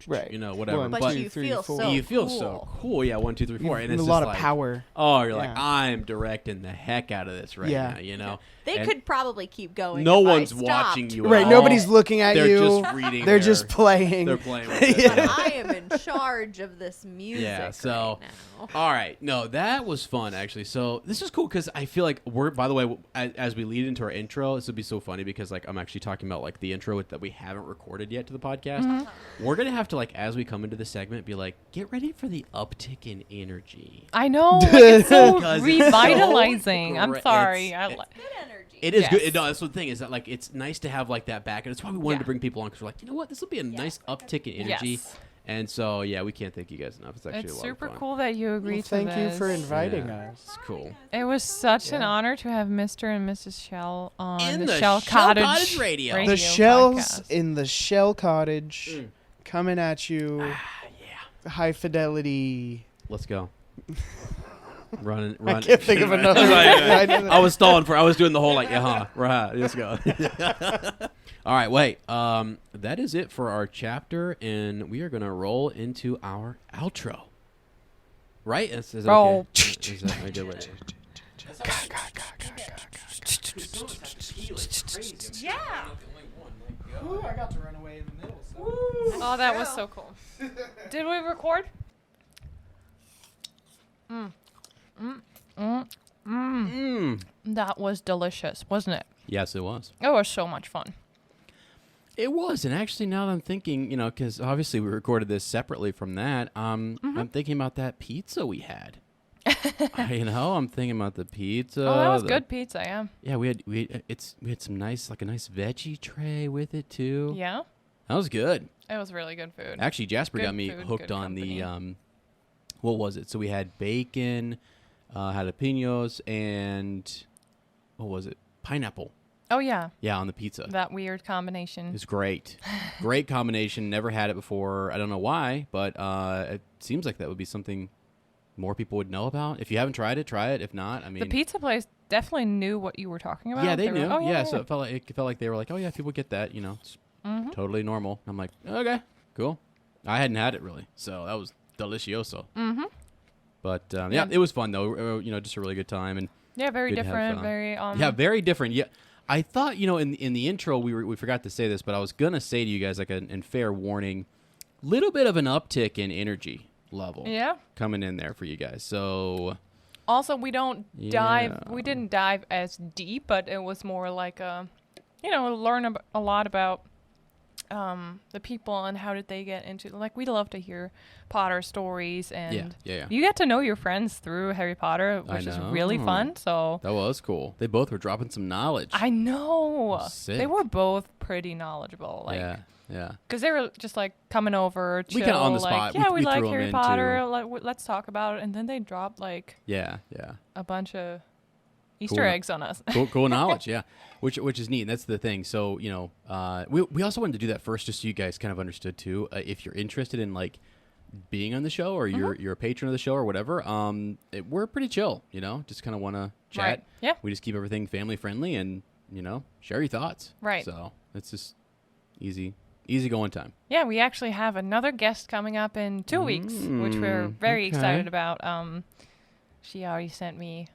Right. whatever. One, But but you two, three, feel four. so you feel cool. so cool. Yeah, 1, 2, 3, 4, and a it's lot just of power. Oh, you're like Yeah. I'm directing the heck out of this right Yeah. now. You know, They And could probably keep going. No if I one's stopped. watching you. Right, at nobody's all. looking at They're you. just reading. They're just playing. They're playing with it. But I am in charge of this music Yeah, so- right now. All right, no, that was fun actually. So this is cool because I feel like we're. By the way, as we lead into our intro, this would be so funny because I'm actually talking about the intro that we haven't recorded yet to the podcast. We're gonna have to as we come into the segment, be get ready for the uptick in energy. I know. It's so Because it's revitalizing. so I'm great. sorry. It's- Good energy. It is Yes. good. No, that's the thing is that it's nice to have that back, and it's why we wanted to bring people on because we're you know what, this will be a nice uptick in energy. Yes. And so yeah, we can't thank you guys enough. It's actually It's a lot super of fun. cool that you agreed to Thank you this. for inviting Yeah. us. It's cool. It was such an honor to have Mr. and Mrs. Shell on In the the Shell Shell Cottage, Cottage Radio. The shells podcast. in the Shell Cottage coming at you. Yeah. High fidelity. Let's go. Run. I can't think of another. I was stalling I was doing the whole right. Let's go. All right, wait. That is it for our chapter, and we are gonna roll into our outro. Right? Is that Roll. okay? Is that a good way? Yeah. Ooh, I got to run away in the middle. So. Oh, that was so cool. Did we record? That was delicious, wasn't it? Yes, it was. It was so much fun. It was, and actually, now that I'm thinking, because obviously we recorded this separately from that, I'm thinking about that pizza we had. I'm thinking about the pizza. Oh, that was good pizza, yeah. Yeah, we had some nice, like a nice veggie tray with it too. Yeah, that was good. it was really good food. Actually, Jasper Good got me food, hooked good on company. the what was it? So we had bacon, jalapenos, and what was it? Pineapple. Oh yeah, Yeah, on the pizza. that weird combination. It's great. Great combination. Never had it before. I don't know why, but it seems like that would be something more people would know about. If you haven't tried it, try it. If not, I mean, The pizza place definitely knew what you were talking about. yeah, they were knew. like, oh, yeah, so it felt like they were like, oh yeah, people get that. It's totally normal. I'm like, okay, cool. I hadn't had it really, so that was delicioso. Mm-hmm. But yeah, it was fun though. Just a really good time and Yeah, very good to have different. fun. Very yeah, very different. Yeah. I thought, in the intro we forgot to say this, but I was gonna say to you guys like in fair warning, little bit of an uptick in energy level. Yeah. Coming in there for you guys. So Also, we don't dive. Yeah. We didn't dive as deep, but it was more like learn a lot about the people and how did they get into. Like, we love to hear Potter stories, and yeah. you get to know your friends through Harry Potter, which is really fun. So that was cool. They both were dropping some knowledge. I know Sick. they were both pretty knowledgeable. Like, yeah. because they were just like coming over, chill, We kinda on the like, spot. Yeah, We we like threw 'em Harry in, Potter. too. Let's talk about it, and then they dropped like Yeah. a bunch of Easter Cool. eggs on us. Cool knowledge, yeah. Which is neat. That's the thing. So we also wanted to do that first, just so you guys kind of understood too. If you're interested in like being on the show, or you're a patron of the show, or whatever, we're pretty chill. Just kind of want to chat. Right. Yeah. We just keep everything family friendly, and share your thoughts. Right. So it's just easy going time. Yeah, we actually have another guest coming up in 2 weeks, which we're very okay. excited about. She already sent me.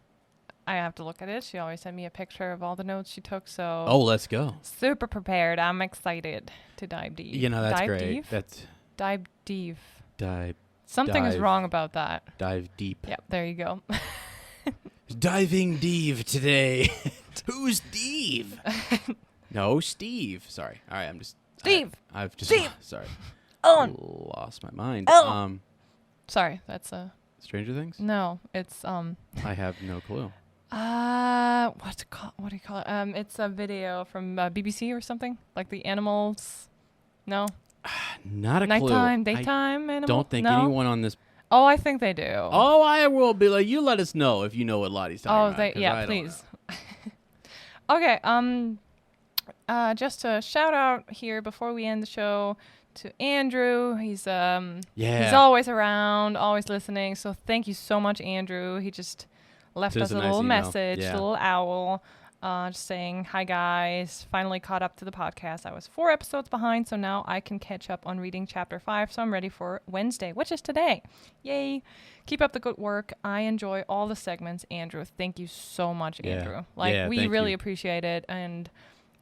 I have to look at it. She always sent me a picture of all the notes she took. So Let's go. super prepared. I'm excited to dive deep. That's dive great. Deep? That's Dive deep. dive Something is dive. wrong about that. dive deep. Yep, there you go. Diving Dave today. Who's Dave? No, Steve. Sorry. All right, I'm just Steve. I've just Steve. sorry. Ellen. Lost my mind. Ellen. Sorry, that's Stranger Things? no. It's I have no clue. what's it called? What do you call it? It's a video from BBC or something, like the animals. No, Not a nighttime, clue. daytime I animal. don't think no? anyone on this. Oh, I think they do. Oh, I will be like, you let us know if you know what Lottie's talking about. 'Cause I don't please. know. Okay. Just a shout out here before we end the show to Andrew. He's he's always around, always listening. So thank you so much, Andrew. He just left Just us a a nice little email. message, Yeah. a little owl, just saying, hi guys, finally caught up to the podcast. I was 4 episodes behind, so now I can catch up on reading chapter 5, so I'm ready for Wednesday, which is today. Yay. Keep up the good work. I enjoy all the segments, Andrew. Thank you so much, Yeah. Andrew. Like, Yeah, we thank really you. appreciate it. And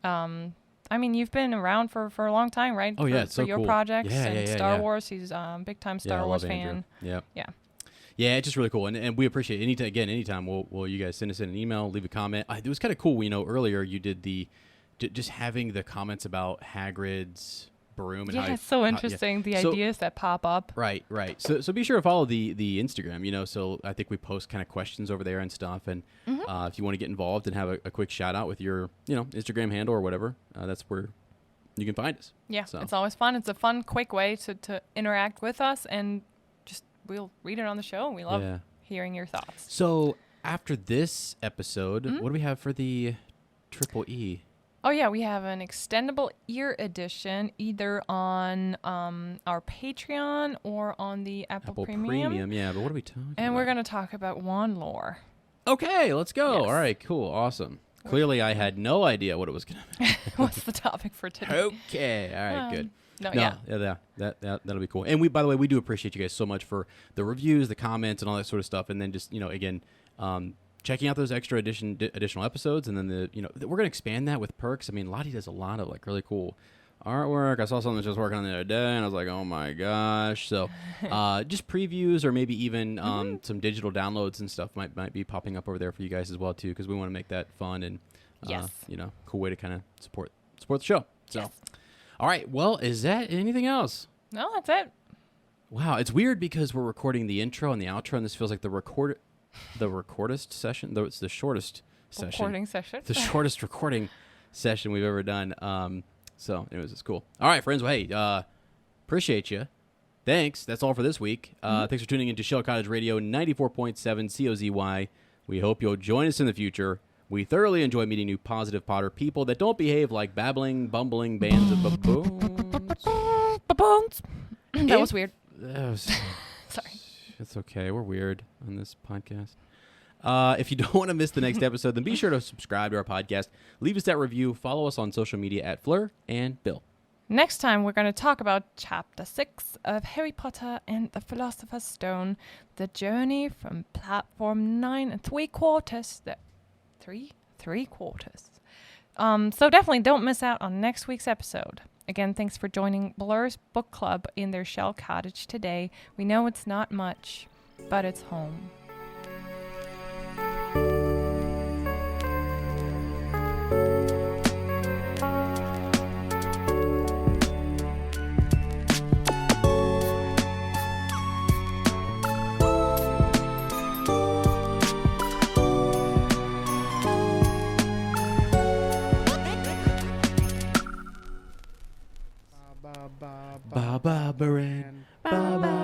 I mean, you've been around for a long time, right? Oh, yeah, it's for so your cool. projects Yeah, and yeah, yeah, Star yeah. Wars. He's big time Yeah, Star I Wars love fan. Andrew. Yep. Yeah. Yeah, it's just really cool, and we appreciate it. Anytime will you guys send us in an email, leave a comment. It was kind of cool. Earlier you did just having the comments about Hagrid's broom and Yeah, how it's so interesting, the So- ideas that pop up. Right. So be sure to follow the Instagram. So I think we post kind of questions over there and stuff. And if you want to get involved and have a quick shout out with your Instagram handle or whatever, that's where you can find us. Yeah, So. it's always fun. It's a fun, quick way to interact with us, and just we'll read it on the show. We love Yeah. hearing your thoughts. So after this episode, what do we have for the Triple E? Oh yeah, we have an extendable ear edition either on our Patreon or on the Apple Premium. Yeah, but what are we talking about? And we're going to talk about wand lore. Okay, let's go. Yes. All right, cool, awesome. Clearly, I had no idea what it was going to be. What's the topic for today? Okay, all right, good. That'll be cool. And by the way, we do appreciate you guys so much for the reviews, the comments, and all that sort of stuff. And then just again, checking out those extra additional episodes, and then we're gonna expand that with perks. I mean, Lottie does a lot of like really cool artwork. I saw something that was just working on the other day, and I was like, oh my gosh. So just previews or maybe even some digital downloads and stuff might be popping up over there for you guys as well, too, because we want to make that fun and, cool way to kind of support the show. So, all right. Well, is that anything else? No, that's it. Wow. It's weird because we're recording the intro and the outro, and this feels like the recordist session. Though it's the shortest Recording session. The shortest recording session we've ever done. So, anyways, it's cool. All right, friends. Well, hey, appreciate you. Thanks. That's all for this week. Thanks for tuning in to Shell Cottage Radio 94.7 COZY. We hope you'll join us in the future. We thoroughly enjoy meeting new positive Potter people that don't behave like babbling, bumbling bands of baboons. Baboons. That was weird. Sorry. It's okay. We're weird on this podcast. If you don't want to miss the next episode, then be sure to subscribe to our podcast. Leave us that review. Follow us on social media at fleurandbill. Next time, we're going to talk about Chapter 6 of Harry Potter and the Philosopher's Stone, the journey from platform 9 3/4. Three quarters. So definitely don't miss out on next week's episode. Again, thanks for joining Blur's Book Club in their Shell Cottage today. We know it's not much, but it's home. Ba ba baran, ba ba